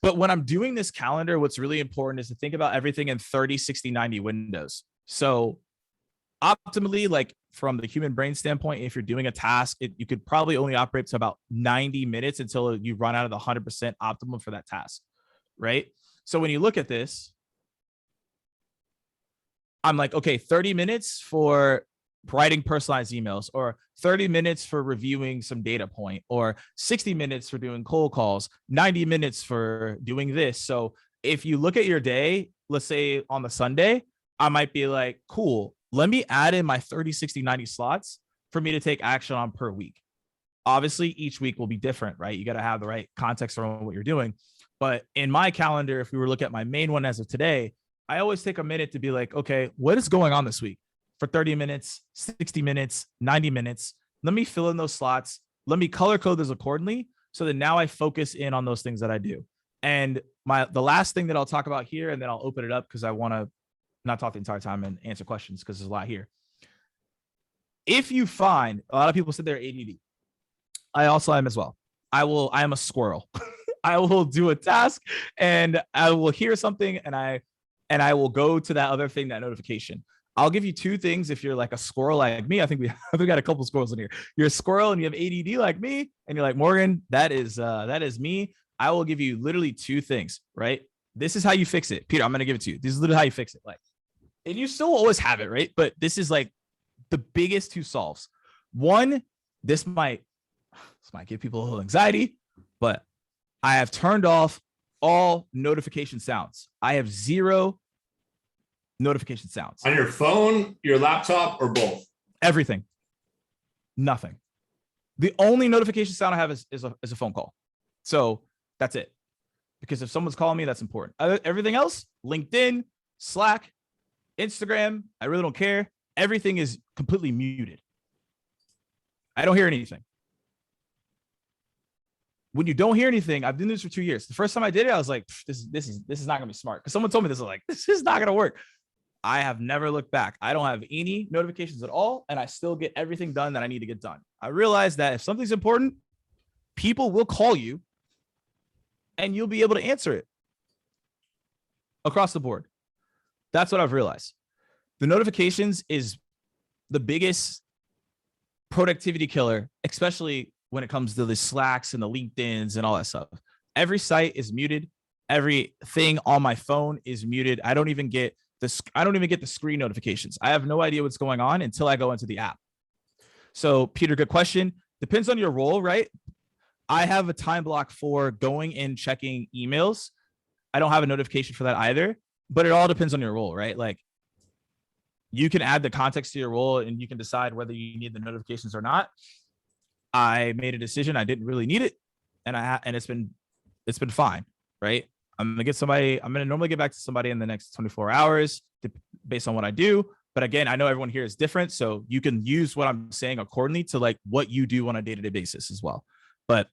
But when I'm doing this calendar, what's really important is to think about everything in 30, 60, 90 windows. So optimally, like from the human brain standpoint, if you're doing a task, you could probably only operate to about 90 minutes until you run out of the 100% optimum for that task, right? So when you look at this, I'm like, okay, 30 minutes for writing personalized emails, or 30 minutes for reviewing some data point, or 60 minutes for doing cold calls, 90 minutes for doing this. So if you look at your day, let's say on the Sunday, I might be like, cool, let me add in my 30, 60, 90 slots for me to take action on per week. Obviously, each week will be different, right? You got to have the right context around what you're doing. But in my calendar, if we were to look at my main one as of today, I always take a minute to be like, okay, what is going on this week? For 30 minutes, 60 minutes, 90 minutes. Let me fill in those slots. Let me color code those accordingly so that now I focus in on those things that I do. And the last thing that I'll talk about here, and then I'll open it up because I want to not talk the entire time and answer questions because there's a lot here. If you find, a lot of people said they're ADD. I also am as well. I am a squirrel. I will do a task and I will hear something and I will go to that other thing, that notification. I'll give you two things. If you're like a squirrel like me, I think we got a couple of squirrels in here. You're a squirrel and you have ADD like me, and you're like, Morgan, that is me. I will give you literally two things, right? This is how you fix it. Peter, I'm going to give it to you. This is literally how you fix it. Like, and you still always have it, right? But this is like the biggest two solves. One, this might give people a little anxiety, but I have turned off all notification sounds. I have 0 notification sounds. On your phone, your laptop, or both? Everything. Nothing. The only notification sound I have is a phone call. So that's it. Because if someone's calling me, that's important. Everything else, LinkedIn, Slack, Instagram, I really don't care. Everything is completely muted. I don't hear anything. When you don't hear anything, I've been doing this for 2 years. The first time I did it, I was like, this is not gonna be smart. Because someone told me this, like, this is not gonna work. I have never looked back. I don't have any notifications at all, and I still get everything done that I need to get done. I realized that if something's important, people will call you, and you'll be able to answer it across the board. That's what I've realized. The notifications is the biggest productivity killer, especially when it comes to the Slacks and the LinkedIns and all that stuff. Every site is muted. Everything on my phone is muted. I don't even get the screen notifications. I have no idea what's going on until I go into the app. So, Peter, good question. Depends on your role, right? I have a time block for going and checking emails. I don't have a notification for that either, but it all depends on your role, right? Like, you can add the context to your role and you can decide whether you need the notifications or not. I made a decision. I didn't really need it. And it's been fine, right? I'm going to normally get back to somebody in the next 24 hours based on what I do. But again, I know everyone here is different. So you can use what I'm saying accordingly to like what you do on a day-to-day basis as well. But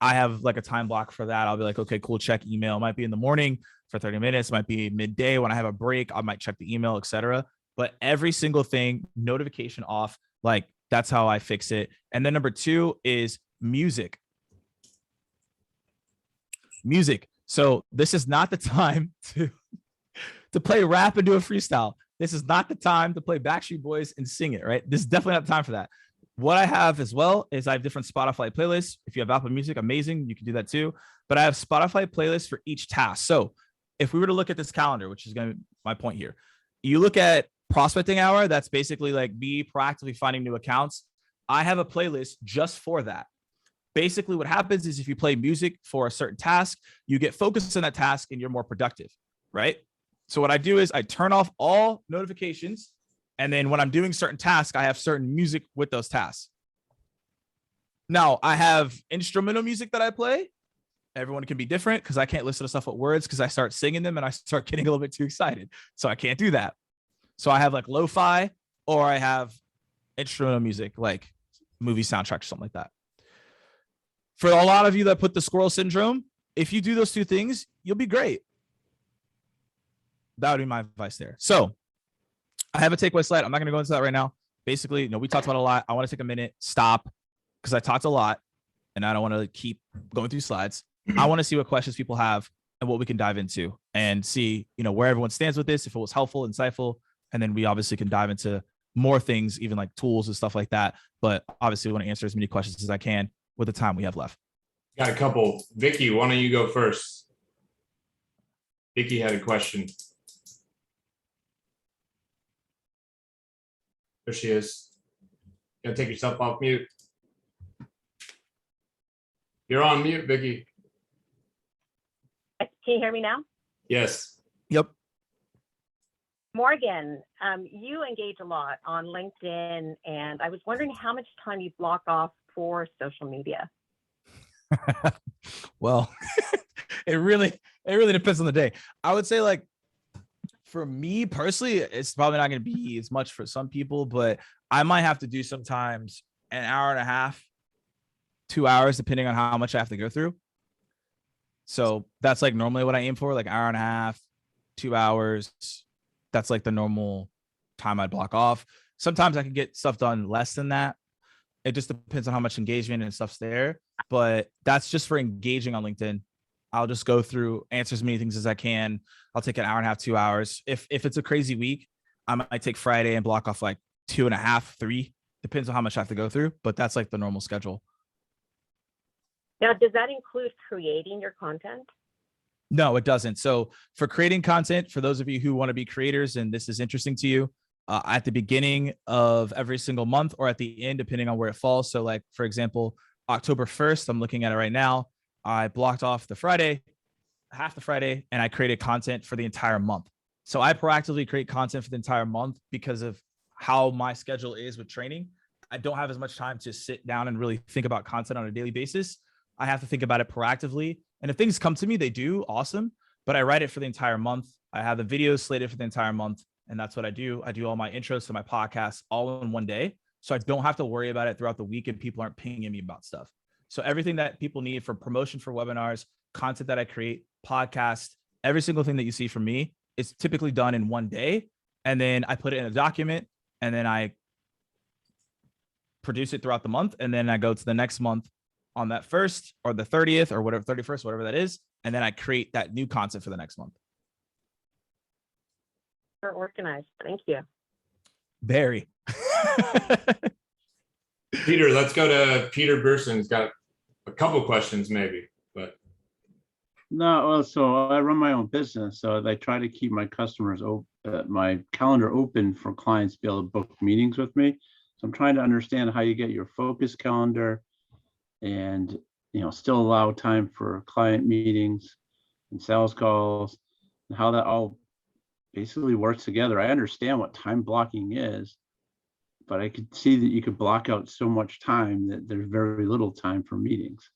I have like a time block for that. I'll be like, okay, cool, check email. It might be in the morning for 30 minutes. It might be midday when I have a break. I might check the email, etc. But every single thing, notification off, like that's how I fix it. And then number 2 is music. So this is not the time to play rap and do a freestyle. This is not the time to play Backstreet Boys and sing it, right? This is definitely not the time for that. What I have as well is I have different Spotify playlists. If you have Apple Music, amazing. You can do that too. But I have Spotify playlists for each task. So if we were to look at this calendar, which is going to be my point here, you look at prospecting hour, that's basically like me proactively finding new accounts. I have a playlist just for that. Basically, what happens is if you play music for a certain task, you get focused on that task and you're more productive, right? So what I do is I turn off all notifications. And then when I'm doing certain tasks, I have certain music with those tasks. Now, I have instrumental music that I play. Everyone can be different because I can't listen to stuff with words because I start singing them and I start getting a little bit too excited. So I can't do that. So I have like lo-fi, or I have instrumental music, like movie soundtrack or something like that. For a lot of you that put the squirrel syndrome, if you do those two things, you'll be great. That would be my advice there. So I have a takeaway slide. I'm not going to go into that right now. Basically, we talked about a lot. I want to take a minute, stop, because I talked a lot and I don't want to keep going through slides. I want to see what questions people have and what we can dive into and see, where everyone stands with this, if it was helpful, insightful, and then we obviously can dive into more things, even like tools and stuff like that. But obviously, I want to answer as many questions as I can with the time we have left. Got a couple. Vicky, why don't you go first? Vicky had a question. There she is. You gotta take yourself off mute. You're on mute, Vicky. Can you hear me now? Yes. Yep. Morgan, you engage a lot on LinkedIn, and I was wondering how much time you block off for social media. Well, it really depends on the day. I would say, like, for me personally, it's probably not going to be as much for some people, but I might have to do sometimes an hour and a half, 2 hours, depending on how much I have to go through. So that's like normally what I aim for, like hour and a half, 2 hours. That's like the normal time I'd block off. Sometimes I can get stuff done less than that. It just depends on how much engagement and stuff's there. But that's just for engaging on LinkedIn. I'll just go through, answer as many things as I can. I'll take an hour and a half, 2 hours. If it's a crazy week, I might take Friday and block off like 2.5, 3. Depends on how much I have to go through. But that's like the normal schedule. Now, does that include creating your content? No, it doesn't. So for creating content, for those of you who want to be creators and this is interesting to you, at the beginning of every single month or at the end, depending on where it falls. So like, for example, October 1st, I'm looking at it right now. I blocked off the Friday, half the Friday, and I created content for the entire month. So I proactively create content for the entire month because of how my schedule is with training. I don't have as much time to sit down and really think about content on a daily basis. I have to think about it proactively. And if things come to me, they do, awesome. But I write it for the entire month. I have the videos slated for the entire month. And that's what I do. I do all my intros to my podcasts all in one day. So I don't have to worry about it throughout the week and people aren't pinging me about stuff. So everything that people need for promotion for webinars, content that I create, podcast, every single thing that you see from me is typically done in one day. And then I put it in a document and then I produce it throughout the month. And then I go to the next month on that 1st or the 30th or whatever, 31st, whatever that is. And then I create that new content for the next month. You're organized. Thank you. Very. Peter, let's go to Peter Burson. He's got a couple questions maybe, but. No, well, so I run my own business. So I try to keep my customers, my calendar open for clients to be able to book meetings with me. So I'm trying to understand how you get your focus calendar and, still allow time for client meetings and sales calls and how that all basically works together. I understand what time blocking is, but I could see that you could block out so much time that there's very little time for meetings.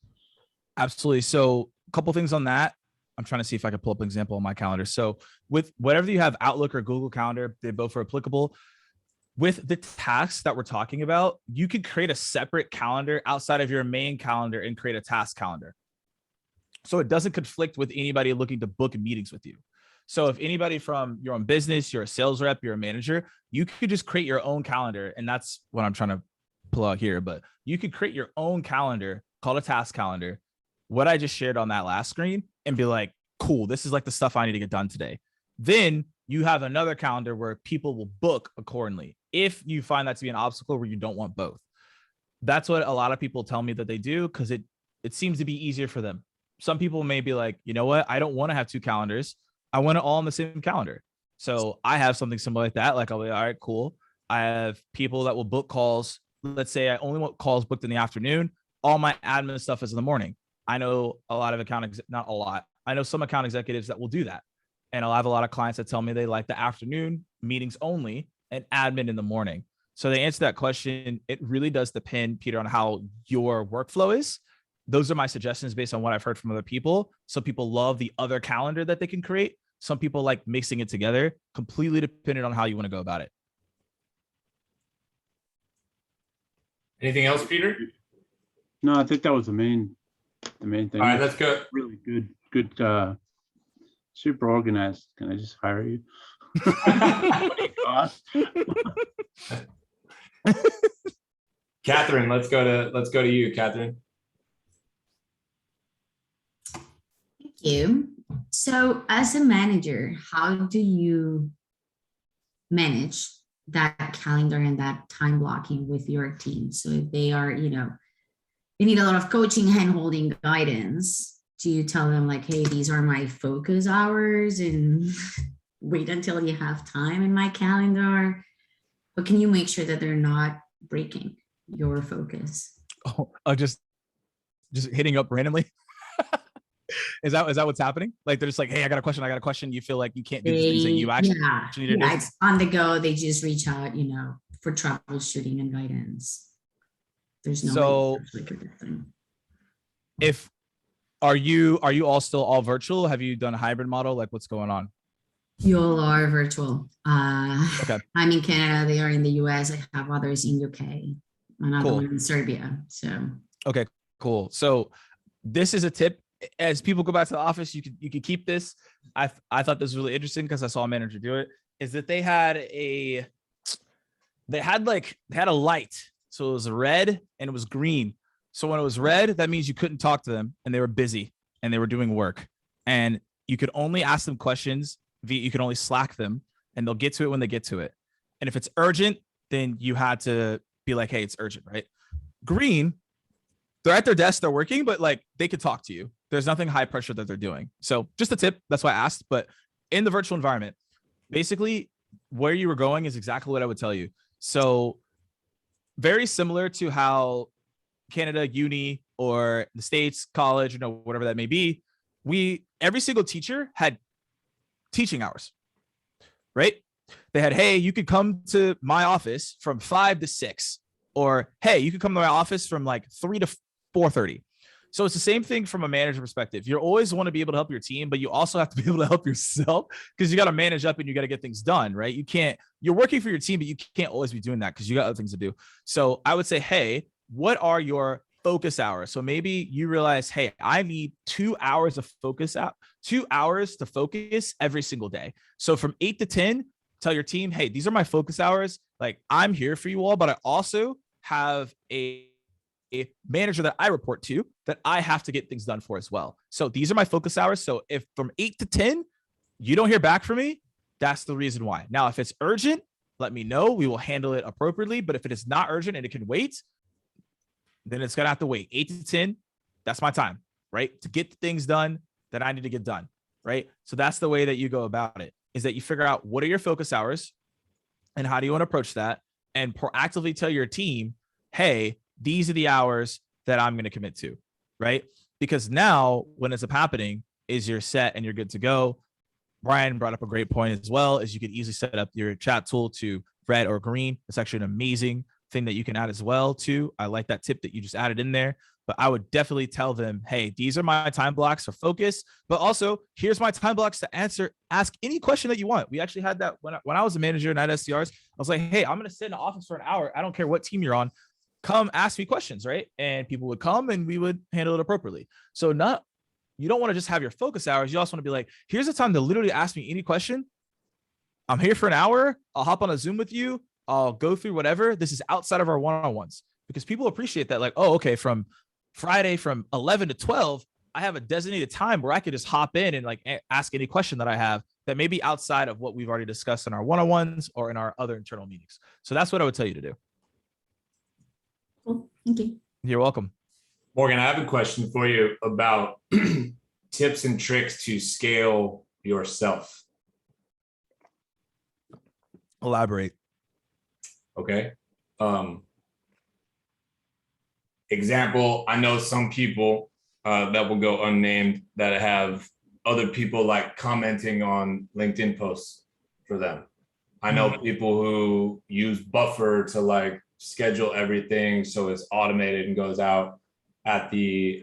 Absolutely. So a couple things on that. I'm trying to see if I can pull up an example on my calendar. So with whatever you have, Outlook or Google Calendar, they both are applicable. With the tasks that we're talking about, you could create a separate calendar outside of your main calendar and create a task calendar. So it doesn't conflict with anybody looking to book meetings with you. So if anybody from your own business, you're a sales rep, you're a manager, you could just create your own calendar. And that's what I'm trying to pull out here. But you could create your own calendar called a task calendar, what I just shared on that last screen, and be like, cool, this is like the stuff I need to get done today. Then you have another calendar where people will book accordingly. If you find that to be an obstacle where you don't want both. That's what a lot of people tell me that they do because it seems to be easier for them. Some people may be like, you know what? I don't want to have two calendars. I want it all on the same calendar. So I have something similar like that. Like I'll be, all right, cool. I have people that will book calls. Let's say I only want calls booked in the afternoon. All my admin stuff is in the morning. I know a lot of not a lot. I know some account executives that will do that. And I'll have a lot of clients that tell me they like the afternoon meetings only and admin in the morning. So they answer that question. It really does depend, Peter, on how your workflow is. Those are my suggestions based on what I've heard from other people. Some people love the other calendar that they can create. Some people like mixing it together, completely dependent on how you want to go about it. Anything else, Peter? No, I think that was the main thing. All right, let's go. Really good, super organized. Can I just hire you? Catherine, let's go to you, Catherine. Thank you. So as a manager, how do you manage that calendar and that time blocking with your team? So if they are, they need a lot of coaching, hand-holding, guidance, do you tell them like, hey, these are my focus hours and wait until you have time in my calendar? But can you make sure that they're not breaking your focus? Oh, just hitting up randomly. Is that what's happening? Like they're just like, hey, I got a question. You feel like you can't do the things that you actually need to do. It's on the go. They just reach out, for troubleshooting and guidance. There's no way to protect them. Are you all still all virtual? Have you done a hybrid model? Like what's going on? You all are virtual. Okay. I'm in Canada. They are in the US. I have others in UK. Another Cool. one in Serbia. So okay, cool. So this is a tip. As people go back to the office, you could keep this. I thought this was really interesting because I saw a manager do it. Is that they had a light. So it was red and it was green. So when it was red, that means you couldn't talk to them and they were busy and they were doing work. And you could only ask them questions you could only Slack them and they'll get to it when they get to it. And if it's urgent, then you had to be like, hey, it's urgent, right? Green, they're at their desk, they're working, but like they could talk to you. There's nothing high pressure that they're doing. So just a tip. That's why I asked. But in the virtual environment, basically where you were going is exactly what I would tell you. So very similar to how Canada, uni, or the States, college, whatever that may be, every single teacher had teaching hours, right? They had, hey, you could come to my office from 5 to 6, or hey, you could come to my office from like 3 to 4:30. So it's the same thing from a manager perspective. You always want to be able to help your team, but you also have to be able to help yourself because you got to manage up and you got to get things done, right? You're working for your team, but you can't always be doing that because you got other things to do. So I would say, hey, what are your focus hours? So maybe you realize, hey, I need 2 hours of focus out, 2 hours to focus every single day. So from 8 to 10, tell your team, hey, these are my focus hours. Like I'm here for you all, but I also have a manager that I report to that I have to get things done for as well. So these are my focus hours. So if from 8 to 10, you don't hear back from me, that's the reason why. Now, if it's urgent, let me know. We will handle it appropriately. But if it is not urgent and it can wait, then it's going to have to wait. 8 to 10, that's my time, right? To get the things done that I need to get done, right? So that's the way that you go about it, is that you figure out what are your focus hours and how do you want to approach that, and proactively tell your team, hey, these are the hours that I'm going to commit to, right? Because now when it's happening is you're set and you're good to go. Brian brought up a great point as well, is you could easily set up your chat tool to red or green. It's actually an amazing thing that you can add as well too. I like that tip that you just added in there, but I would definitely tell them, hey, these are my time blocks for focus, but also here's my time blocks to ask any question that you want. We actually had that when I was a manager and at SDRs. I was like, hey, I'm going to sit in the office for an hour. I don't care what team you're on. Come ask me questions, right? And people would come and we would handle it appropriately. So you don't want to just have your focus hours. You also want to be like, here's the time to literally ask me any question. I'm here for an hour. I'll hop on a Zoom with you. I'll go through whatever. This is outside of our one-on-ones, because people appreciate that. Like, oh, okay, from Friday from 11 to 12, I have a designated time where I could just hop in and like ask any question that I have that may be outside of what we've already discussed in our one-on-ones or in our other internal meetings. So that's what I would tell you to do. Cool. Thank you. You're welcome. Morgan, I have a question for you about tips and tricks to scale yourself. Elaborate. Okay. Example, I know some people that will go unnamed that have other people like commenting on LinkedIn posts for them. I know people who use Buffer to like schedule everything so it's automated and goes out at the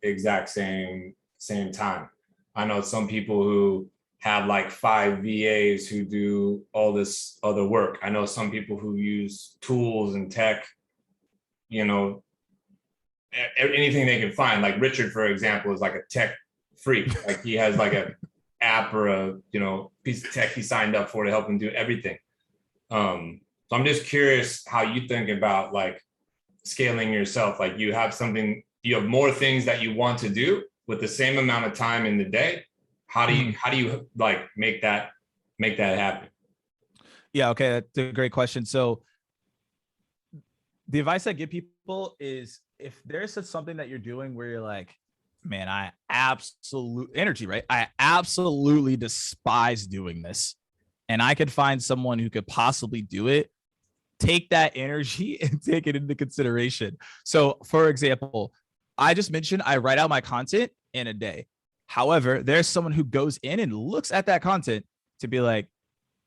exact same time. I know some people who have like 5 VAs who do all this other work. I know some people who use tools and tech, you know, anything they can find. Like Richard, for example, is like a tech freak. Like he has like a app or a, you know, piece of tech he signed up for to help him do everything. So I'm just curious how you think about like scaling yourself. Like you have something, you have more things that you want to do with the same amount of time in the day. How do you like make that happen? Yeah, okay, that's a great question. So the advice I give people is if there's something that you're doing where you're like, man, I absolutely despise doing this, and I could find someone who could possibly do it, take that energy and take it into consideration. So for example, I just mentioned I write out my content in a day. However, there's someone who goes in and looks at that content to be like,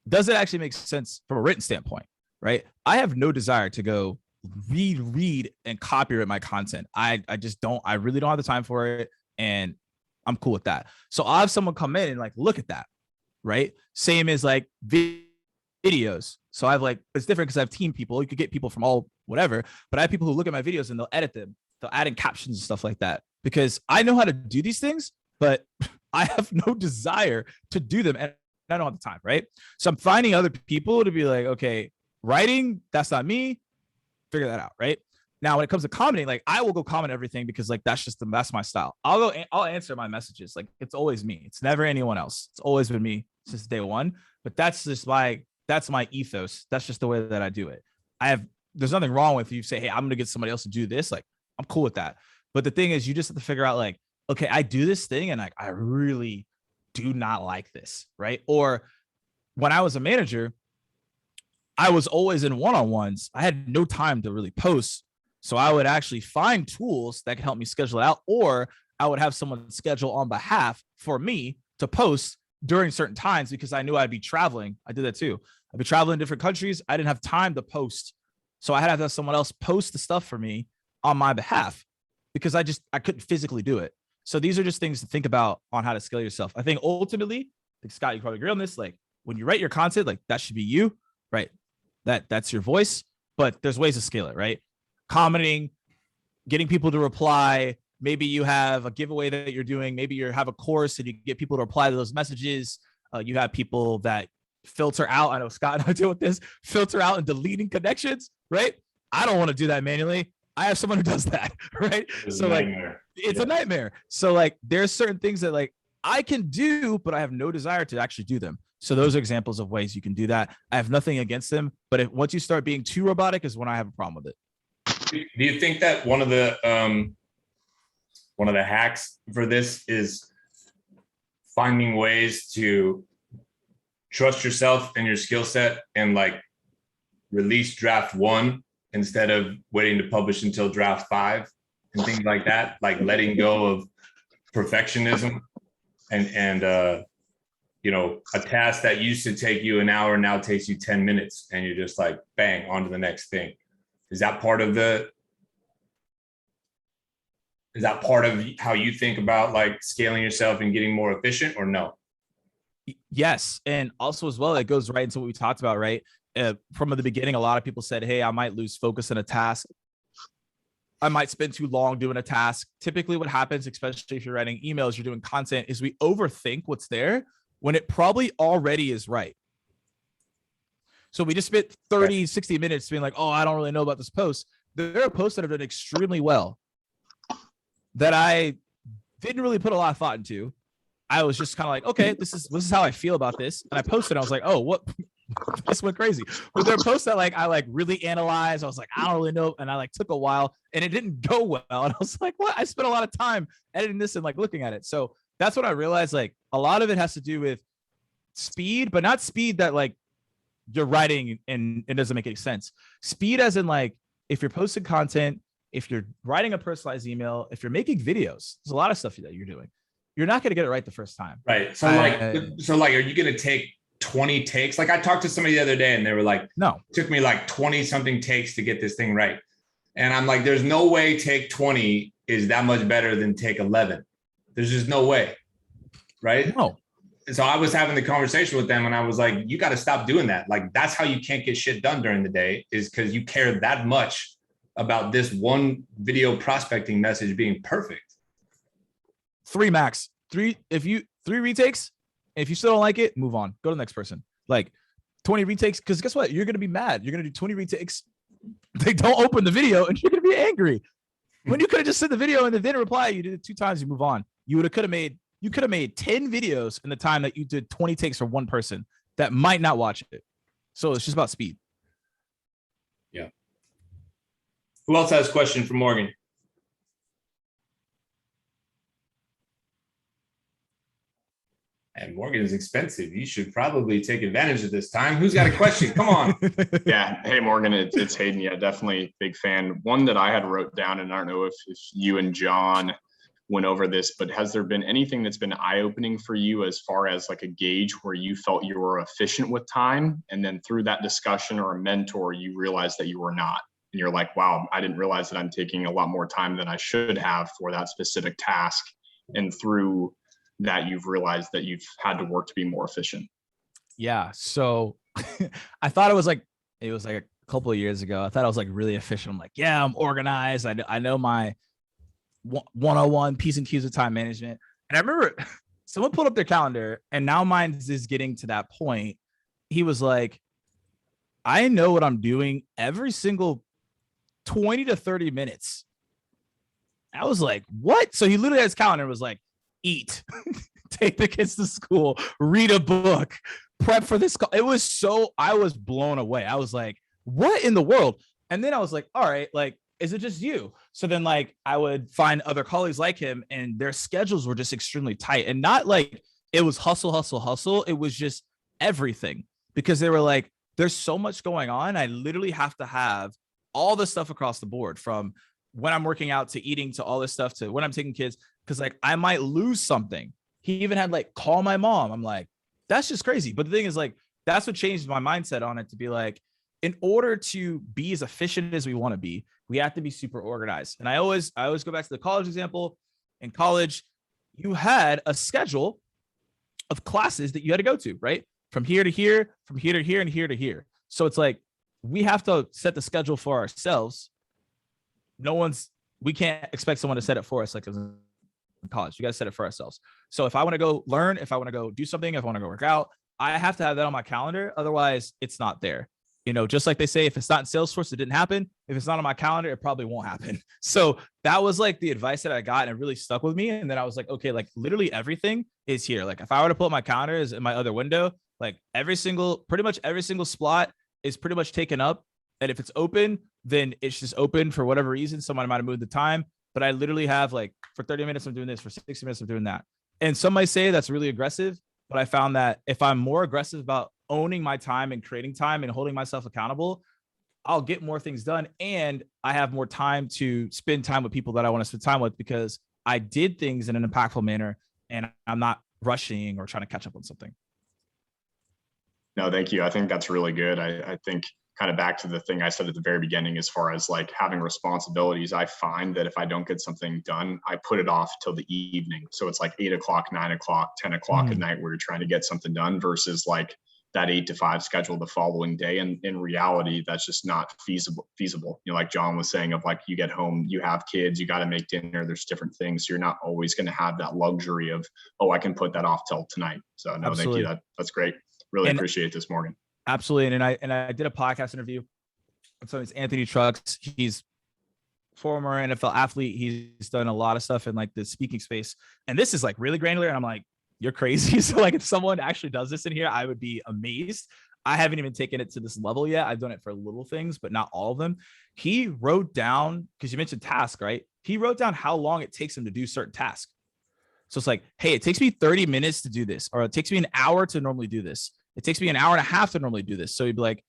does it actually make sense from a written standpoint, right? I have no desire to go read and copyright my content. I really don't have the time for it, and I'm cool with that. So I'll have someone come in and like look at that, right? Same as like videos. So I've like, it's different because I have team people. You could get people from all whatever, but I have people who look at my videos and they'll edit them. They'll add in captions and stuff like that because I know how to do these things, but I have no desire to do them and I don't have the time, right? So I'm finding other people to be like, okay, writing, that's not me. Figure that out, right? Now, when it comes to commenting, like I will go comment everything because like that's my style. I'll answer my messages. Like it's always me. It's never anyone else. It's always been me since day one. But that's my ethos. That's just the way that I do it. There's nothing wrong with you say, hey, I'm gonna get somebody else to do this. Like I'm cool with that. But the thing is, you just have to figure out like, okay, I do this thing and like I really do not like this, right? Or when I was a manager, I was always in one-on-ones. I had no time to really post. So I would actually find tools that could help me schedule it out, or I would have someone schedule on behalf for me to post during certain times because I knew I'd be traveling. I did that too. I'd be traveling in different countries. I didn't have time to post. So I had to have someone else post the stuff for me on my behalf because I couldn't physically do it. So these are just things to think about on how to scale yourself. I think ultimately, like Scott, you probably agree on this. Like when you write your content, like that should be you, right? That's your voice, but there's ways to scale it, right? Commenting, getting people to reply. Maybe you have a giveaway that you're doing. Maybe you have a course and you get people to reply to those messages. You have people that filter out. I know Scott and I deal with this, filter out and deleting connections, right? I don't want to do that manually. I have someone who does that, right? So like, it's a nightmare. So like, there's certain things that like I can do, but I have no desire to actually do them. So those are examples of ways you can do that. I have nothing against them, but once you start being too robotic is when I have a problem with it. Do you think that one of the hacks for this is finding ways to trust yourself and your skill set and like release draft 1 instead of waiting to publish until draft 5 and things like that, like letting go of perfectionism and you know, a task that used to take you an hour now takes you 10 minutes and you're just like, bang, on to the next thing. Is that part of how you think about like scaling yourself and getting more efficient or no? Yes. And also as well, it goes right into what we talked about, right? From the beginning, a lot of people said, hey, I might lose focus on a task. I might spend too long doing a task. Typically what happens, especially if you're writing emails, you're doing content, is we overthink what's there when it probably already is right. So we just spent 30, 60 minutes being like, oh, I don't really know about this post. There are posts that have done extremely well that I didn't really put a lot of thought into. I was just kind of like, okay, this is how I feel about this. And I posted, I was like, oh, what? This went crazy. But there are posts that like, I like really analyzed. I was like, I don't really know. And I like took a while and it didn't go well. And I was like, what? I spent a lot of time editing this and like looking at it. So that's what I realized. Like a lot of it has to do with speed, but not speed that like you're writing and it doesn't make any sense. Speed as in like, if you're posting content, if you're writing a personalized email, if you're making videos, there's a lot of stuff that you're doing. You're not going to get it right the first time. Right. So like, are you going to take 20 takes? Like I talked to somebody the other day and they were like, no, it took me like 20 something takes to get this thing right. And I'm like, there's no way take 20 is that much better than take 11. There's just no way. Right. No. So I was having the conversation with them and I was like, you got to stop doing that. Like, that's how you can't get shit done during the day, is because you care that much about this one video prospecting message being perfect. 3 max. 3 retakes. If you still don't like it, move on. Go to the next person. Like 20 retakes, because guess what? You're going to be mad. You're going to do 20 retakes. They don't open the video and you're going to be angry. When you could have just sent the video and then didn't reply, you did it 2 times, you move on. You could have made 10 videos in the time that you did 20 takes for one person that might not watch it. So it's just about speed. Yeah. Who else has a question for Morgan? And Morgan is expensive. You should probably take advantage of this time. Who's got a question? Come on. Yeah. Hey, Morgan, it's Hayden. Yeah, definitely big fan. One that I had wrote down, and I don't know if you and John went over this, but has there been anything that's been eye-opening for you as far as like a gauge where you felt you were efficient with time, and then through that discussion or a mentor, you realized that you were not? And you're like, wow, I didn't realize that I'm taking a lot more time than I should have for that specific task. And through that, you've realized that you've had to work to be more efficient. Yeah. So I thought it was like a couple of years ago. I thought I was like really efficient. I'm like, yeah, I'm organized. I know my 101 P's and Q's of time management. And I remember someone pulled up their calendar, and now mine is getting to that point. He was like, I know what I'm doing every single 20 to 30 minutes. I was like, what? So he literally had his calendar and was like, eat, take the kids to school, read a book, prep for this call. It was so, I was blown away. I was like, what in the world? And then I was like, all right, like, is it just you? So then like I would find other colleagues like him, and their schedules were just extremely tight, and not like it was hustle, hustle, hustle. It was just everything, because they were like, there's so much going on. I literally have to have all the stuff across the board, from when I'm working out to eating to all this stuff to when I'm taking kids. Cause like I might lose something. He even had like call my mom. I'm like, that's just crazy. But the thing is like, that's what changed my mindset on it, to be like, in order to be as efficient as we want to be, we have to be super organized. And I always go back to the college example. In college, you had a schedule of classes that you had to go to, right? From here to here, from here to here, and here to here. So it's like, we have to set the schedule for ourselves. We can't expect someone to set it for us. Like in college, you got to set it for ourselves. So if I want to go learn, if I want to go do something, if I want to go work out, I have to have that on my calendar. Otherwise it's not there. You know, just like they say, if it's not in Salesforce, it didn't happen. If it's not on my calendar, it probably won't happen. So that was like the advice that I got, and it really stuck with me. And then I was like, okay, like literally everything is here. Like if I were to put my calendar is in my other window, like pretty much every single slot is pretty much taken up. And if it's open, then it's just open for whatever reason. Someone might have moved the time, but I literally have like, for 30 minutes, I'm doing this, for 60 minutes, I'm doing that. And some might say that's really aggressive, but I found that if I'm more aggressive about owning my time and creating time and holding myself accountable, I'll get more things done. And I have more time to spend time with people that I want to spend time with, because I did things in an impactful manner and I'm not rushing or trying to catch up on something. No, thank you. I think that's really good. I think kind of back to the thing I said at the very beginning, as far as like having responsibilities, I find that if I don't get something done, I put it off till the evening. So it's like 8 o'clock, 9 o'clock, 10 o'clock at night where you're trying to get something done, versus like that 8 to 5 schedule the following day. And in reality, that's just not feasible. You know, like John was saying, of like, you get home, you have kids, you got to make dinner, there's different things. So you're not always going to have that luxury of, oh, I can put that off till tonight. So no, Absolutely. Thank you. That's great. Really appreciate this, Morgan. Absolutely. And I did a podcast interview. So it's Anthony Trucks. He's former NFL athlete. He's done a lot of stuff in like the speaking space. And this is like really granular. And I'm like, you're crazy. So like if someone actually does this in here, I would be amazed. I haven't even taken it to this level yet. I've done it for little things, but not all of them. He wrote down, because you mentioned task, right? He wrote down how long it takes him to do certain tasks. So it's like, hey, it takes me 30 minutes to do this, or it takes me an hour to normally do this. It takes me an hour and a half to normally do this. So he'd be like,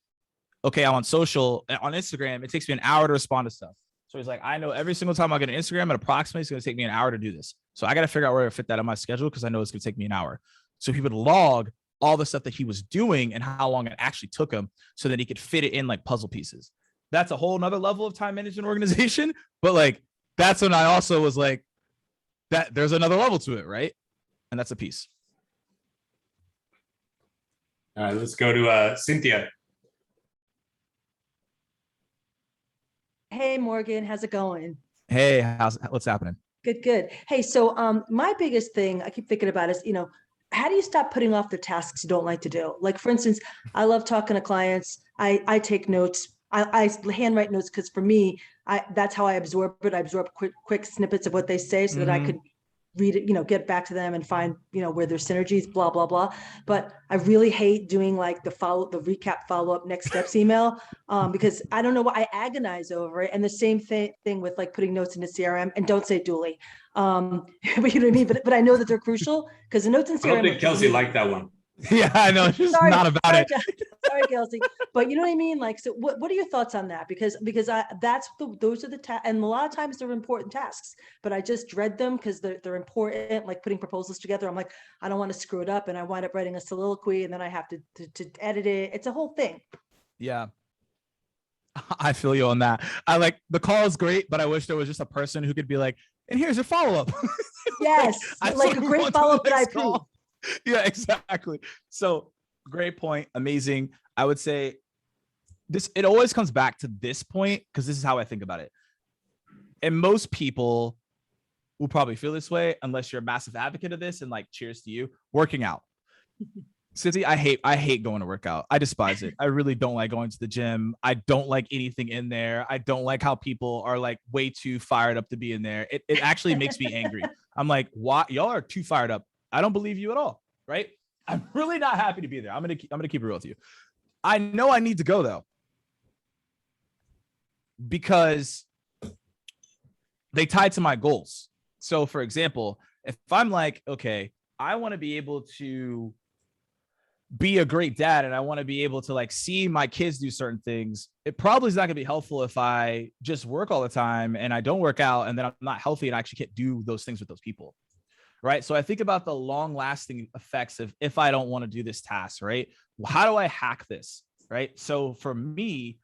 okay, I'm on social, on Instagram. It takes me an hour to respond to stuff. So he's like, I know every single time I get an Instagram, and approximately it's going to take me an hour to do this. So I got to figure out where to fit that on my schedule because I know it's going to take me an hour. So he would log all the stuff that he was doing and how long it actually took him so that he could fit it in like puzzle pieces. That's a whole nother level of time management organization. But like, that's when I also was like, that there's another level to it, right? And that's a piece. All right, let's go to Cynthia. Hey, Morgan, how's it going? Hey, what's happening? Good, good. Hey, so my biggest thing I keep thinking about is, how do you stop putting off the tasks you don't like to do? Like, for instance, I love talking to clients. I take notes. I handwrite notes because for me, that's how I absorb it. I absorb quick snippets of what they say so that I could read it, get back to them and find, where there's synergies, blah, blah, blah. But I really hate doing like the recap follow-up next steps email because I don't know why I agonize over it. And the same thing with like putting notes into CRM, and don't say duly. But you know what I mean? But I know that they're crucial because the notes in CRM. I don't think Kelsey liked that one. Yeah, I know. She's not about it. Sorry, Kelsey. But you know what I mean? Like, so what are your thoughts on that? Because those are the tasks, and a lot of times they're important tasks, but I just dread them because they're important, like putting proposals together. I'm like, I don't want to screw it up. And I wind up writing a soliloquy and then I have to edit it. It's a whole thing. Yeah. I feel you on that. I like the call is great, but I wish there was just a person who could be like, and here's your follow-up. Yes. like a great follow-up that I approve. Yeah, exactly. So great point. Amazing. I would say it always comes back to this point because this is how I think about it. And most people will probably feel this way unless you're a massive advocate of this, and like, cheers to you. Working out. Cindy, I hate going to work out. I despise it. I really don't like going to the gym. I don't like anything in there. I don't like how people are like way too fired up to be in there. It actually makes me angry. I'm like, why? Y'all are too fired up. I don't believe you at all, right? I'm really not happy to be there. I'm gonna keep it real with you. I know I need to go though, because they tie to my goals. So for example, if I'm like, okay, I want to be able to be a great dad and I want to be able to like see my kids do certain things, it probably is not gonna be helpful if I just work all the time and I don't work out and then I'm not healthy and I actually can't do those things with those people. Right. So I think about the long lasting effects of if I don't want to do this task, right? How do I hack this? Right. So for me,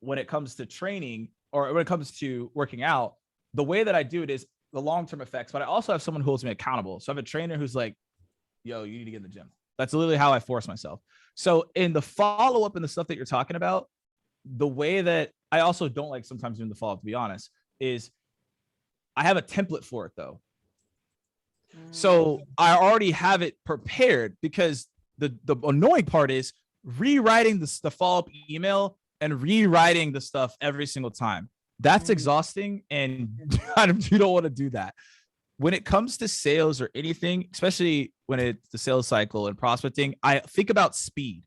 when it comes to training or when it comes to working out, the way that I do it is the long-term effects, but I also have someone who holds me accountable. So I have a trainer who's like, yo, you need to get in the gym. That's literally how I force myself. So in the follow-up and the stuff that you're talking about, the way that I also don't like sometimes doing the follow-up, to be honest, is I have a template for it though. So I already have it prepared because the annoying part is rewriting the follow-up email and rewriting the stuff every single time. That's exhausting, and you don't want to do that. When it comes to sales or anything, especially when it's the sales cycle and prospecting, I think about speed.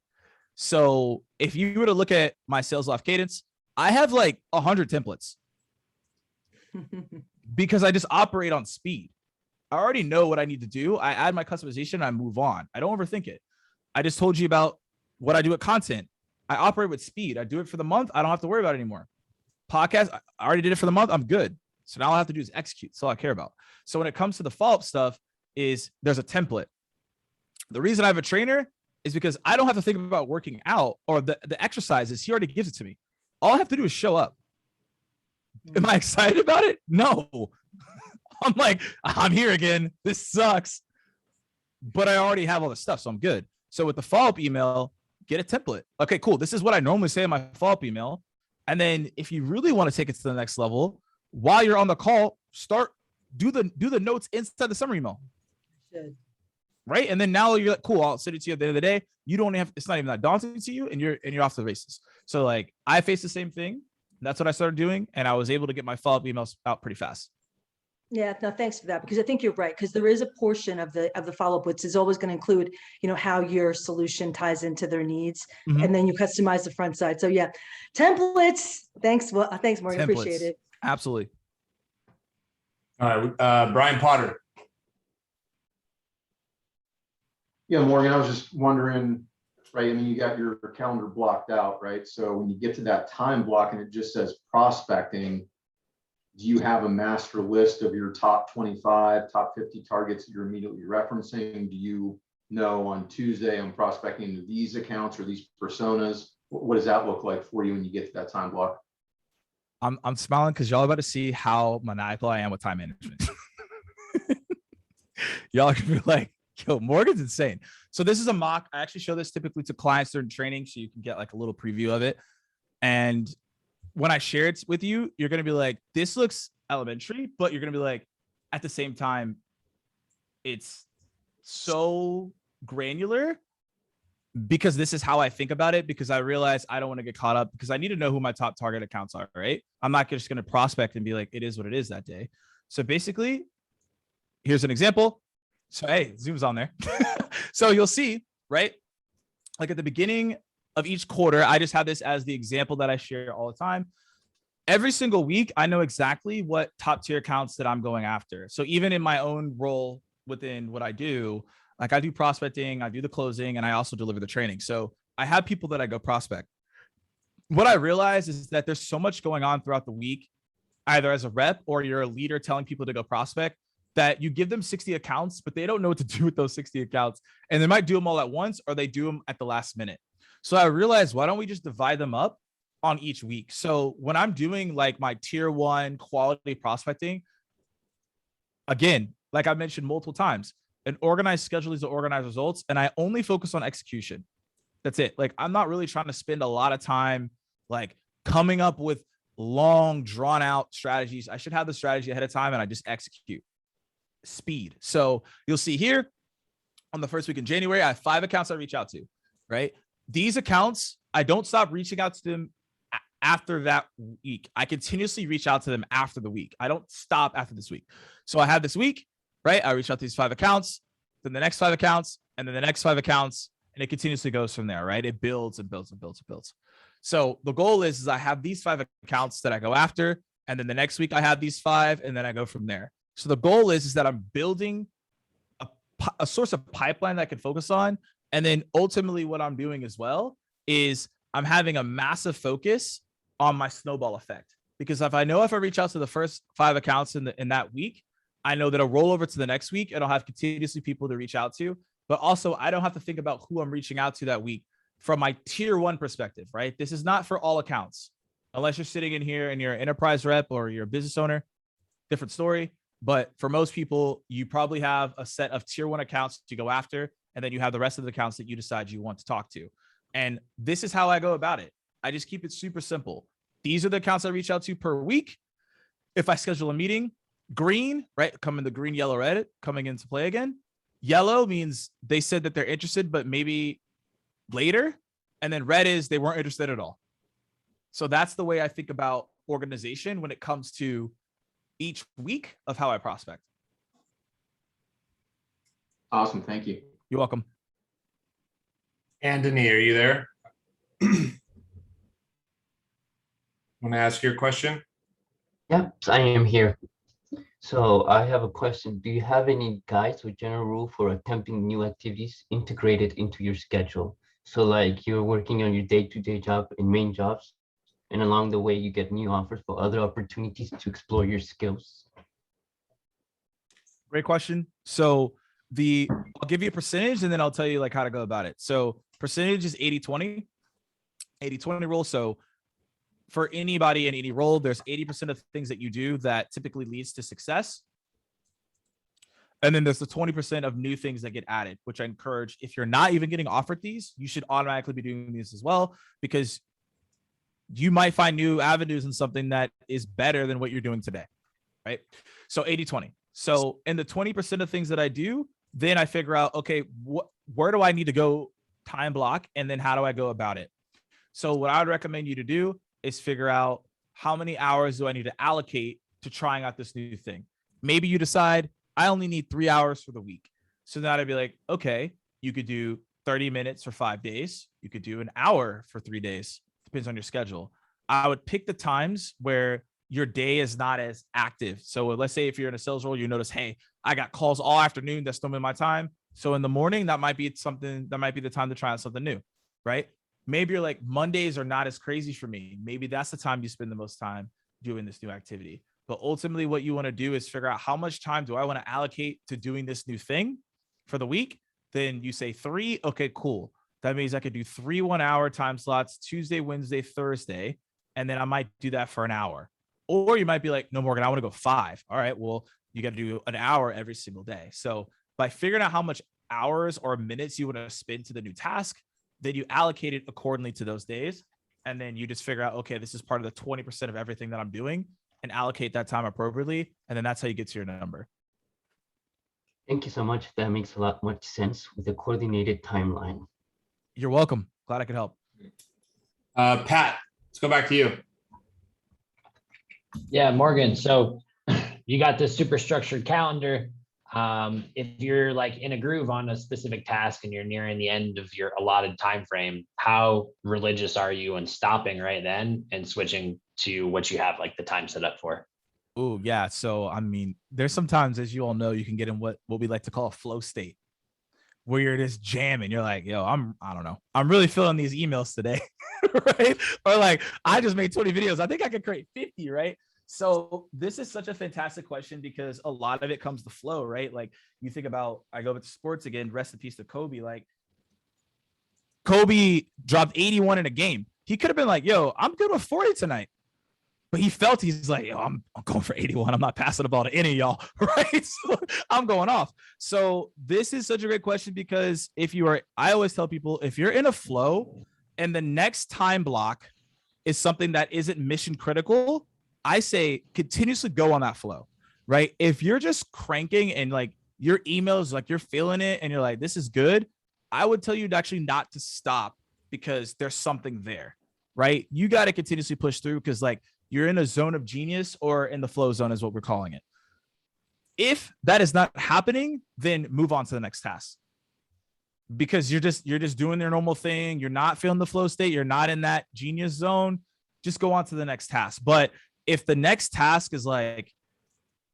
So if you were to look at my sales loft cadence, I have like 100 templates because I just operate on speed. I already know what I need to do. I add my customization and I move on. I don't overthink it. I just told you about what I do with content. I operate with speed. I do it for the month. I don't have to worry about it anymore. Podcast, I already did it for the month. I'm good. So now all I have to do is execute. That's all I care about. So when it comes to the follow-up stuff, is there's a template. The reason I have a trainer is because I don't have to think about working out or the exercises. He already gives it to me. All I have to do is show up. Am I excited about it? No. I'm like, I'm here again. This sucks. But I already have all the stuff, so I'm good. So with the follow-up email, get a template. Okay, cool. This is what I normally say in my follow-up email. And then if you really want to take it to the next level, while you're on the call, do the notes inside the summary email. Good. Right. And then now you're like, cool, I'll send it to you at the end of the day. You don't have, it's not even that daunting to you, and you're off the races. So like I faced the same thing. That's what I started doing. And I was able to get my follow-up emails out pretty fast. Yeah, no, thanks for that, because I think you're right, because there is a portion of the follow-up which is always going to include, how your solution ties into their needs, and then you customize the front side. So yeah, templates. Thanks, thanks, Morgan. Templates. Appreciate it. Absolutely. All right, Brian Potter. Yeah, Morgan, I was just wondering, right? I mean, you got your calendar blocked out, right? So when you get to that time block and it just says prospecting, do you have a master list of your top 25, top 50 targets that you're immediately referencing? Do you know on Tuesday I'm prospecting into these accounts or these personas? What does that look like for you when you get to that time block? I'm smiling because y'all are about to see how maniacal I am with time management. Y'all are gonna be like, yo, Morgan's insane. So this is a mock. I actually show this typically to clients during training, so you can get like a little preview of it. And when I share it with you, you're gonna be like, this looks elementary, but you're gonna be like, at the same time, it's so granular because this is how I think about it, because I realize I don't want to get caught up because I need to know who my top target accounts are, right? I'm not just going to prospect and be like, it is what it is that day. So basically, here's an example. So, hey, Zoom's on there. So you'll see, right? Like at the beginning of each quarter, I just have this as the example that I share all the time. Every single week, I know exactly what top tier accounts that I'm going after. So even in my own role within what I do, like I do prospecting, I do the closing, and I also deliver the training. So I have people that I go prospect. What I realize is that there's so much going on throughout the week, either as a rep or you're a leader telling people to go prospect, that you give them 60 accounts, but they don't know what to do with those 60 accounts. And they might do them all at once, or they do them at the last minute. So I realized, why don't we just divide them up on each week? So when I'm doing like my tier 1 quality prospecting, again, like I mentioned multiple times, an organized schedule is to organize results, and I only focus on execution. That's it. Like I'm not really trying to spend a lot of time like coming up with long drawn out strategies. I should have the strategy ahead of time and I just execute. Speed. So you'll see here on the first week in January, I have 5 accounts I reach out to, right? These accounts, I don't stop reaching out to them after that week. I continuously reach out to them after the week. I don't stop after this week. So I have this week, right? I reach out to these 5 accounts, then the next 5 accounts, and then the next 5 accounts, and it continuously goes from there, right? It builds and builds and builds and builds. So the goal is I have these 5 accounts that I go after, and then the next week I have these 5, and then I go from there. So the goal is that I'm building a source of pipeline that I can focus on, and then ultimately what I'm doing as well is I'm having a massive focus on my snowball effect. Because if I reach out to the first 5 accounts in that week, I know that it'll roll over to the next week and I'll have continuously people to reach out to. But also, I don't have to think about who I'm reaching out to that week from my tier 1 perspective, right? This is not for all accounts. Unless you're sitting in here and you're an enterprise rep or you're a business owner, different story. But for most people, you probably have a set of tier 1 accounts to go after, and then you have the rest of the accounts that you decide you want to talk to. And this is how I go about it. I just keep it super simple. These are the accounts I reach out to per week. If I schedule a meeting, green, right? Come in the green, yellow, red, coming into play again. Yellow means they said that they're interested, but maybe later. And then red is they weren't interested at all. So that's the way I think about organization when it comes to each week of how I prospect. Awesome. Thank you. You're welcome. Anthony, are you there? Want to ask your question? Yep, I am here. So I have a question. Do you have any guides or general rule for attempting new activities integrated into your schedule? So like you're working on your day-to-day job and main jobs, and along the way you get new offers for other opportunities to explore your skills. Great question. So I'll give you a percentage and then I'll tell you like how to go about it. So percentage is 80-20 rule. So for anybody in any role, there's 80% of things that you do that typically leads to success. And then there's the 20% of new things that get added, which I encourage. If you're not even getting offered these, you should automatically be doing these as well, because you might find new avenues in something that is better than what you're doing today, right? So 80-20. So in the 20% of things that I do, then I figure out, okay, where do I need to go time block? And then how do I go about it? So what I would recommend you to do is figure out how many hours do I need to allocate to trying out this new thing. Maybe you decide I only need 3 hours for the week. So then I'd be like, okay, you could do 30 minutes for 5 days. You could do an hour for 3 days. Depends on your schedule. I would pick the times where your day is not as active. So let's say if you're in a sales role, you notice, hey, I got calls all afternoon. That's still in my time. So in the morning, that might be the time to try out something new. right? Maybe you're like, Mondays are not as crazy for me. Maybe that's the time you spend the most time doing this new activity. But ultimately, what you want to do is figure out how much time do I want to allocate to doing this new thing for the week. Then you say 3. Okay, cool. That means I could do 3 1-hour time slots, Tuesday, Wednesday, Thursday. And then I might do that for an hour. Or you might be like, no, Morgan, I want to go 5. All right, well, you got to do an hour every single day. So by figuring out how much hours or minutes you want to spend to the new task, then you allocate it accordingly to those days. And then you just figure out, okay, this is part of the 20% of everything that I'm doing, and allocate that time appropriately. And then that's how you get to your number. Thank you so much. That makes a lot much sense with a coordinated timeline. You're welcome. Glad I could help. Pat, let's go back to you. Yeah, Morgan. So you got this super structured calendar. If you're like in a groove on a specific task and you're nearing the end of your allotted time frame, how religious are you in stopping right then and switching to what you have like the time set up for? Oh, yeah. So, I mean, there's sometimes, as you all know, you can get in what we like to call a flow state, where you're just jamming. You're like, yo, I don't know. I'm really feeling these emails today, right? Or like, I just made 20 videos. I think I could create 50, right? So this is such a fantastic question because a lot of it comes to flow, right? Like you think about, I go with sports again, rest in peace to Kobe. Like Kobe dropped 81 in a game. He could have been like, yo, I'm good with 40 tonight. But he's like, yo, I'm going for 81. I'm not passing the ball to any of y'all, right? So I'm going off. So this is such a great question because I always tell people, if you're in a flow and the next time block is something that isn't mission critical, I say continuously go on that flow, right? If you're just cranking and like your emails, like you're feeling it and you're like, this is good, I would tell you actually not to stop because there's something there, right? You got to continuously push through because like you're in a zone of genius or in the flow zone is what we're calling it. If that is not happening, then move on to the next task because you're just doing your normal thing. You're not feeling the flow state. You're not in that genius zone. Just go on to the next task. But if the next task is like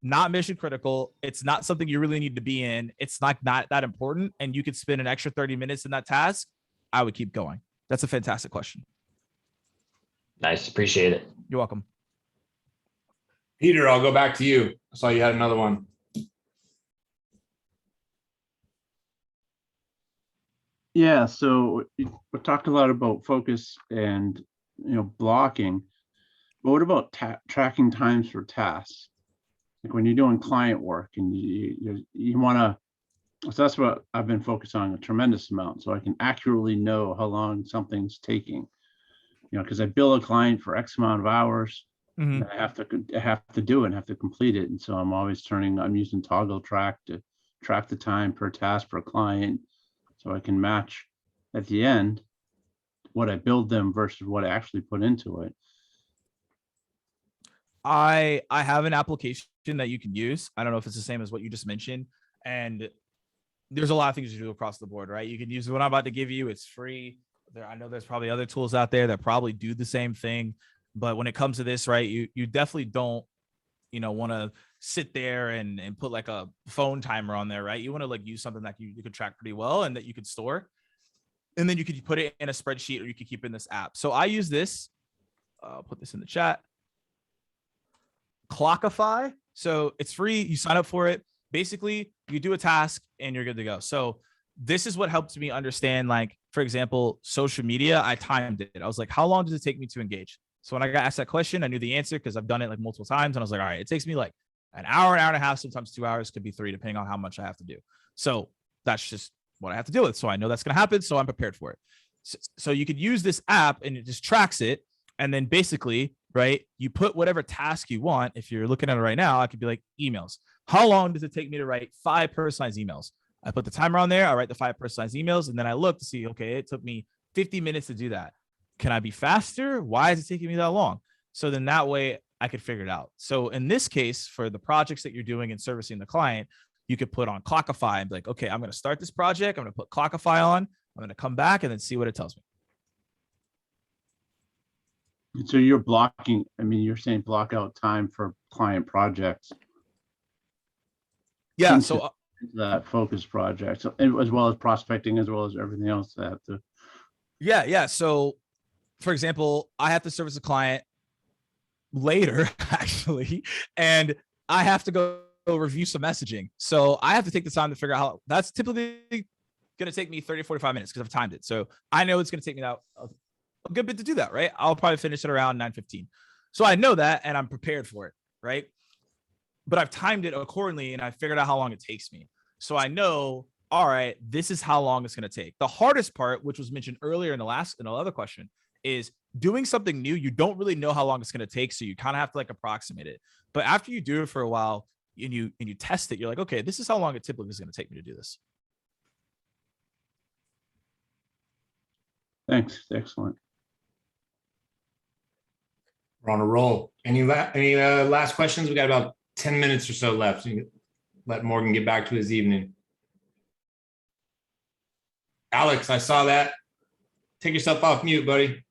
not mission critical, it's not something you really need to be in, it's not that important, and you could spend an extra 30 minutes in that task, I would keep going. That's a fantastic question. Nice. Appreciate it. You're welcome. Peter, I'll go back to you. I saw you had another one. Yeah, so we talked a lot about focus and blocking. But what about tracking times for tasks? Like when you're doing client work and you want to, so that's what I've been focused on a tremendous amount, so I can accurately know how long something's taking. Because I bill a client for X amount of hours, and I have to do it and have to complete it. And so I'm using Toggle Track to track the time per task per client, so I can match at the end what I billed them versus what I actually put into it. I have an application that you can use. I don't know if it's the same as what you just mentioned. And there's a lot of things you do across the board, right? You can use what I'm about to give you. It's free. I know there's probably other tools out there that probably do the same thing. But when it comes to this, right, you definitely don't, want to sit there and put like a phone timer on there, right? You want to like use something that you could track pretty well and that you could store. And then you could put it in a spreadsheet or you could keep it in this app. So I use this. I'll put this in the chat. Clockify. So it's free. You sign up for it. Basically, you do a task and you're good to go. So this is what helped me understand, like, for example, social media, I timed it. I was like, how long does it take me to engage? So when I got asked that question, I knew the answer because I've done it like multiple times. And I was like, all right, it takes me like an hour and a half, sometimes 2 hours, could be 3, depending on how much I have to do. So that's just what I have to deal with. So I know that's going to happen. So I'm prepared for it. So you could use this app and it just tracks it. And then basically, right, you put whatever task you want. If you're looking at it right now, I could be like emails. How long does it take me to write 5 personalized emails? I put the timer on there. I write the 5 personalized emails. And then I look to see, okay, it took me 50 minutes to do that. Can I be faster? Why is it taking me that long? So then that way I could figure it out. So in this case, for the projects that you're doing and servicing the client, you could put on Clockify and be like, okay, I'm going to start this project. I'm going to put Clockify on. I'm going to come back and then see what it tells me. So you're blocking, you're saying block out time for client projects. Yeah. So that focus project, so, as well as prospecting, as well as everything else that have to Yeah. So for example, I have to service a client later actually, and I have to go review some messaging. So I have to take the time to figure out how that's typically going to take me 30, 45 minutes because I've timed it. So I know it's going to take me now a good bit to do that, right? I'll probably finish it around 9:15. So I know that and I'm prepared for it, right? But I've timed it accordingly and I figured out how long it takes me. So I know, all right, this is how long it's going to take. The hardest part, which was mentioned earlier in the other question, is doing something new. You don't really know how long it's going to take. So you kind of have to like approximate it. But after you do it for a while and you test it, you're like, okay, this is how long it typically is going to take me to do this. Thanks. Excellent. We're on a roll. Any last questions? We got about 10 minutes or so left. So you can let Morgan get back to his evening. Alex, I saw that. Take yourself off mute, buddy.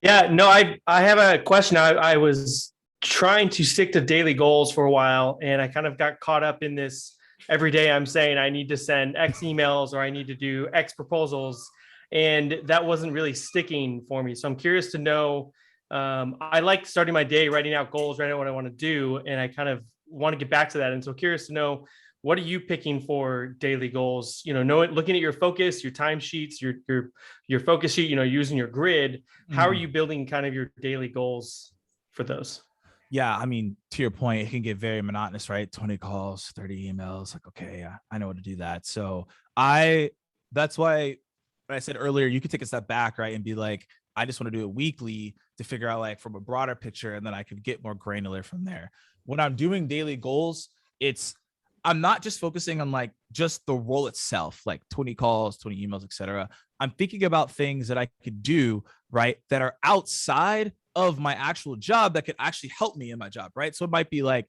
Yeah, no, I have a question. I was trying to stick to daily goals for a while, and I kind of got caught up in this. Every day I'm saying I need to send X emails or I need to do X proposals, and that wasn't really sticking for me. So I'm curious to know, I like starting my day, writing out goals, writing out what I want to do, and I kind of want to get back to that. And so curious to know, what are you picking for daily goals? Looking at your focus, your timesheets, your focus sheet, using your grid, how are you building kind of your daily goals for those? Yeah, I mean, to your point, it can get very monotonous, right? 20 calls, 30 emails. Like, okay, I know how to do that. So that's why I said earlier, you could take a step back, right? And be like, I just want to do it weekly to figure out like from a broader picture, and then I could get more granular from there. When I'm doing daily goals, I'm not just focusing on like just the role itself, like 20 calls, 20 emails, etc. I'm thinking about things that I could do, right, that are outside of my actual job that could actually help me in my job, right? So it might be like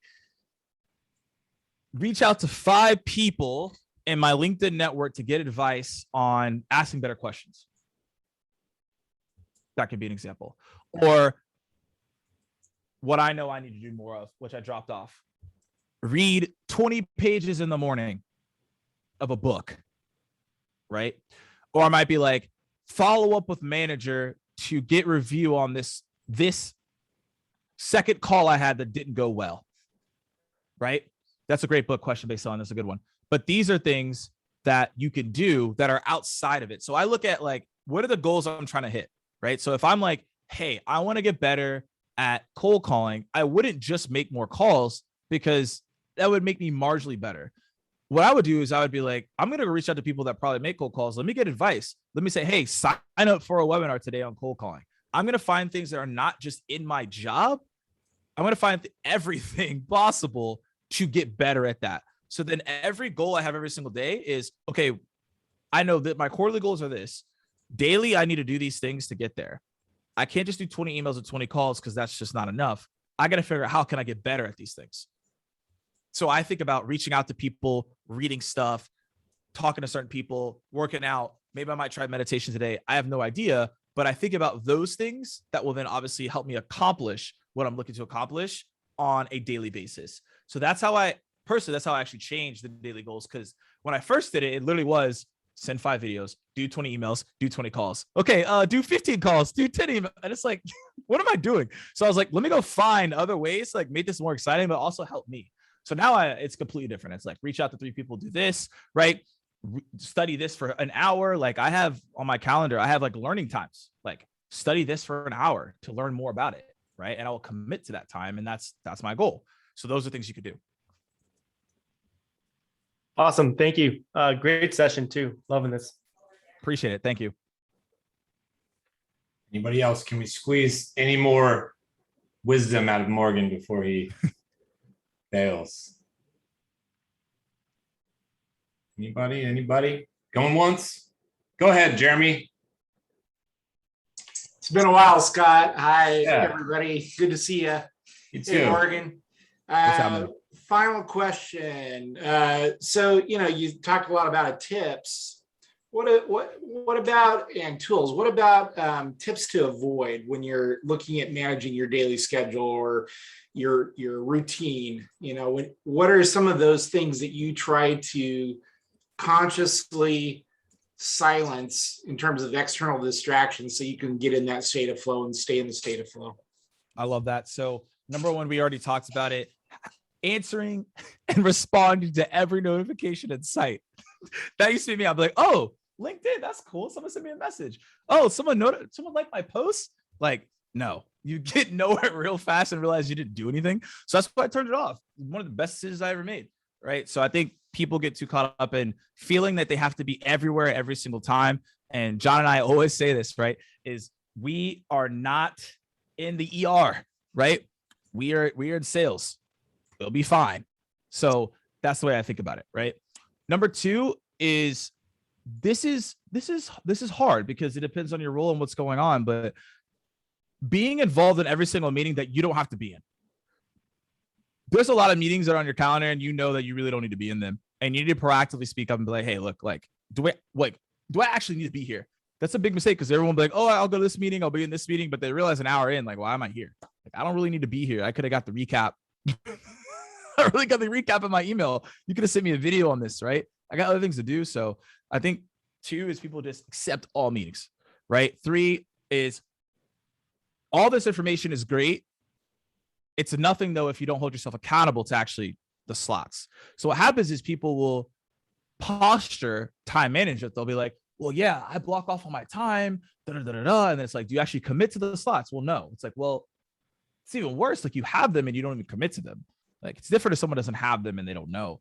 reach out to 5 people in my LinkedIn network to get advice on asking better questions. That could be an example. Or what I know I need to do more of, which I dropped off. Read 20 pages in the morning of a book, right? Or I might be like, follow up with manager to get review on this second call I had that didn't go well, right? That's a great book question based on. That's a good one. But these are things that you can do that are outside of it. So I look at like, what are the goals I'm trying to hit, right? So if I'm like, hey, I want to get better at cold calling, I wouldn't just make more calls because that would make me marginally better. What I would do is I would be like, I'm going to reach out to people that probably make cold calls. Let me get advice. Let me say, hey, sign up for a webinar today on cold calling. I'm going to find things that are not just in my job. I'm going to find everything possible to get better at that. So then every goal I have every single day is, okay, I know that my quarterly goals are this. Daily, I need to do these things to get there. I can't just do 20 emails or 20 calls because that's just not enough. I got to figure out how can I get better at these things. So I think about reaching out to people, reading stuff, talking to certain people, working out. Maybe I might try meditation today. I have no idea, but I think about those things that will then obviously help me accomplish what I'm looking to accomplish on a daily basis. So that's how I actually changed the daily goals. Because when I first did it, it literally was send 5 videos, do 20 emails, do 20 calls. Okay, do 15 calls, do 10 emails. And it's like, what am I doing? So I was like, let me go find other ways to like make this more exciting, but also help me. So now it's completely different. It's like reach out to 3 people, do this, right? Study this for an hour. Like I have on my calendar, I have like learning times, like study this for an hour to learn more about it, right? And I will commit to that time. And that's my goal. So those are things you could do. Awesome. Thank you. Great session too. Loving this. Appreciate it. Thank you. Anybody else? Can we squeeze any more wisdom out of Morgan before he fails? Anybody? Going once? Go ahead, Jeremy. It's been a while, Scott. Hi, Yeah. everybody. Good to see you. You too. Hey, Morgan. Final question. So you talked a lot about tips. What about and tools? What about tips to avoid when you're looking at managing your daily schedule or your routine? What are some of those things that you try to consciously silence in terms of external distractions so you can get in that state of flow and stay in the state of flow? I love that. So number one, we already talked about it. Answering and responding to every notification in sight. That used to be me. I'd be like, oh, LinkedIn, that's cool. Someone sent me a message. Oh, someone liked my post. Like, no, you get nowhere real fast and realize you didn't do anything. So that's why I turned it off. One of the best decisions I ever made. Right. So I think people get too caught up in feeling that they have to be everywhere every single time. And John and I always say this, right, is we are not in the ER, right? We are in sales. It'll be fine. So that's the way I think about it, right? Number two is this is hard because it depends on your role and what's going on, but being involved in every single meeting that you don't have to be in. There's a lot of meetings that are on your calendar and you know that you really don't need to be in them. And you need to proactively speak up and be like, hey, look, like, do I actually need to be here? That's a big mistake because everyone will be like, oh, I'll go to this meeting, I'll be in this meeting, but they realize an hour in, like, why am I here? Like, I don't really need to be here. I could have got the recap. I really got the recap in my email. You could have sent me a video on this, right? I got other things to do. So I think 2 is people just accept all meetings, right? 3 is all this information is great. It's nothing though if you don't hold yourself accountable to actually the slots. So what happens is people will posture time management. They'll be like, well, yeah, I block off all my time, and it's like, do you actually commit to the slots? Well, no. It's like, well, it's even worse. Like you have them and you don't even commit to them. Like it's different if someone doesn't have them and they don't know.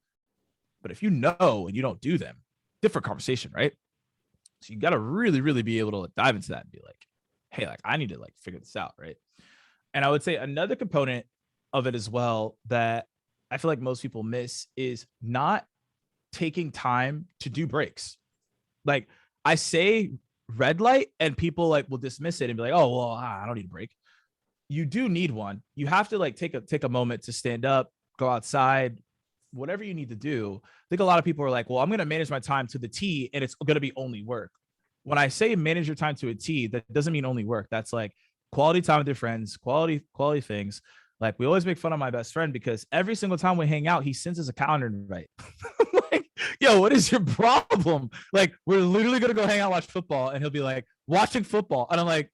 But if you know and you don't do them, different conversation, right? So you got to really, really be able to dive into that and be like, hey, like I need to like figure this out, right? And I would say another component of it as well that I feel like most people miss is not taking time to do breaks. Like I say red light and people like will dismiss it and be like, oh, well, I don't need a break. You do need one. You have to like take a moment to stand up, go outside, whatever you need to do. I think a lot of people are like, well, I'm going to manage my time to the T and it's going to be only work. When I say manage your time to a T, that doesn't mean only work. That's like quality time with your friends, quality things. Like we always make fun of my best friend because every single time we hang out, he sends us a calendar invite. Like, yo, what is your problem? Like, we're literally gonna go hang out, watch football, and he'll be like, watching football. And I'm like,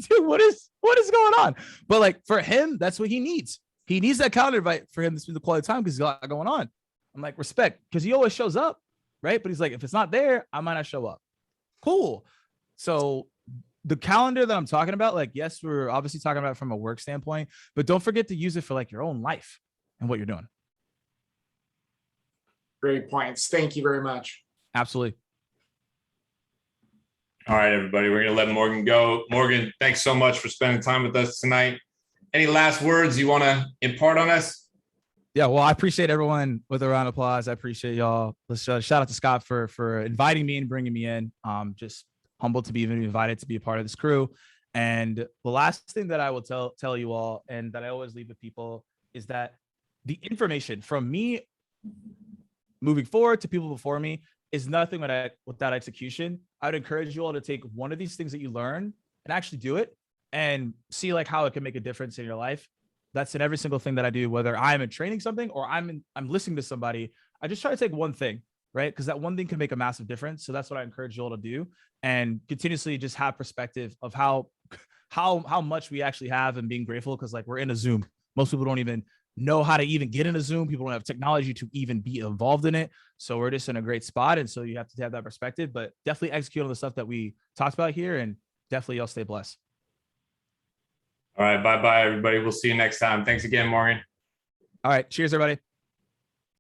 dude, what is going on? But like for him, that's what he needs. He needs that calendar invite for him to spend the quality time because he's got a lot going on. I'm like, respect, because he always shows up, right? But he's like, if it's not there, I might not show up. Cool. So the calendar that I'm talking about, like, yes, we're obviously talking about it from a work standpoint, but don't forget to use it for like your own life and what you're doing. Great points. Thank you very much. Absolutely. All right, everybody, we're going to let Morgan go. Morgan, thanks so much for spending time with us tonight. Any last words you want to impart on us? Yeah, well, I appreciate everyone with a round of applause. I appreciate y'all. Let's shout out to Scott for inviting me and bringing me in. Just humbled to be even invited to be a part of this crew. And the last thing that I will tell you all, and that I always leave with people, is that the information from me moving forward to people before me is nothing without execution. I would encourage you all to take one of these things that you learn and actually do it and see like how it can make a difference in your life. That's in every single thing that I do, whether I'm in training something or I'm listening to somebody. I just try to take one thing, right? Because that one thing can make a massive difference. So that's what I encourage you all to do, and continuously just have perspective of how much we actually have and being grateful. Because like we're in a Zoom. Most people don't even know how to even get in a Zoom. People don't have technology to even be involved in it. So we're just in a great spot. And so you have to have that perspective, but definitely execute on the stuff that we talked about here, and definitely y'all stay blessed. All right. Bye-bye, everybody. We'll see you next time. Thanks again, Morgan. All right. Cheers, everybody.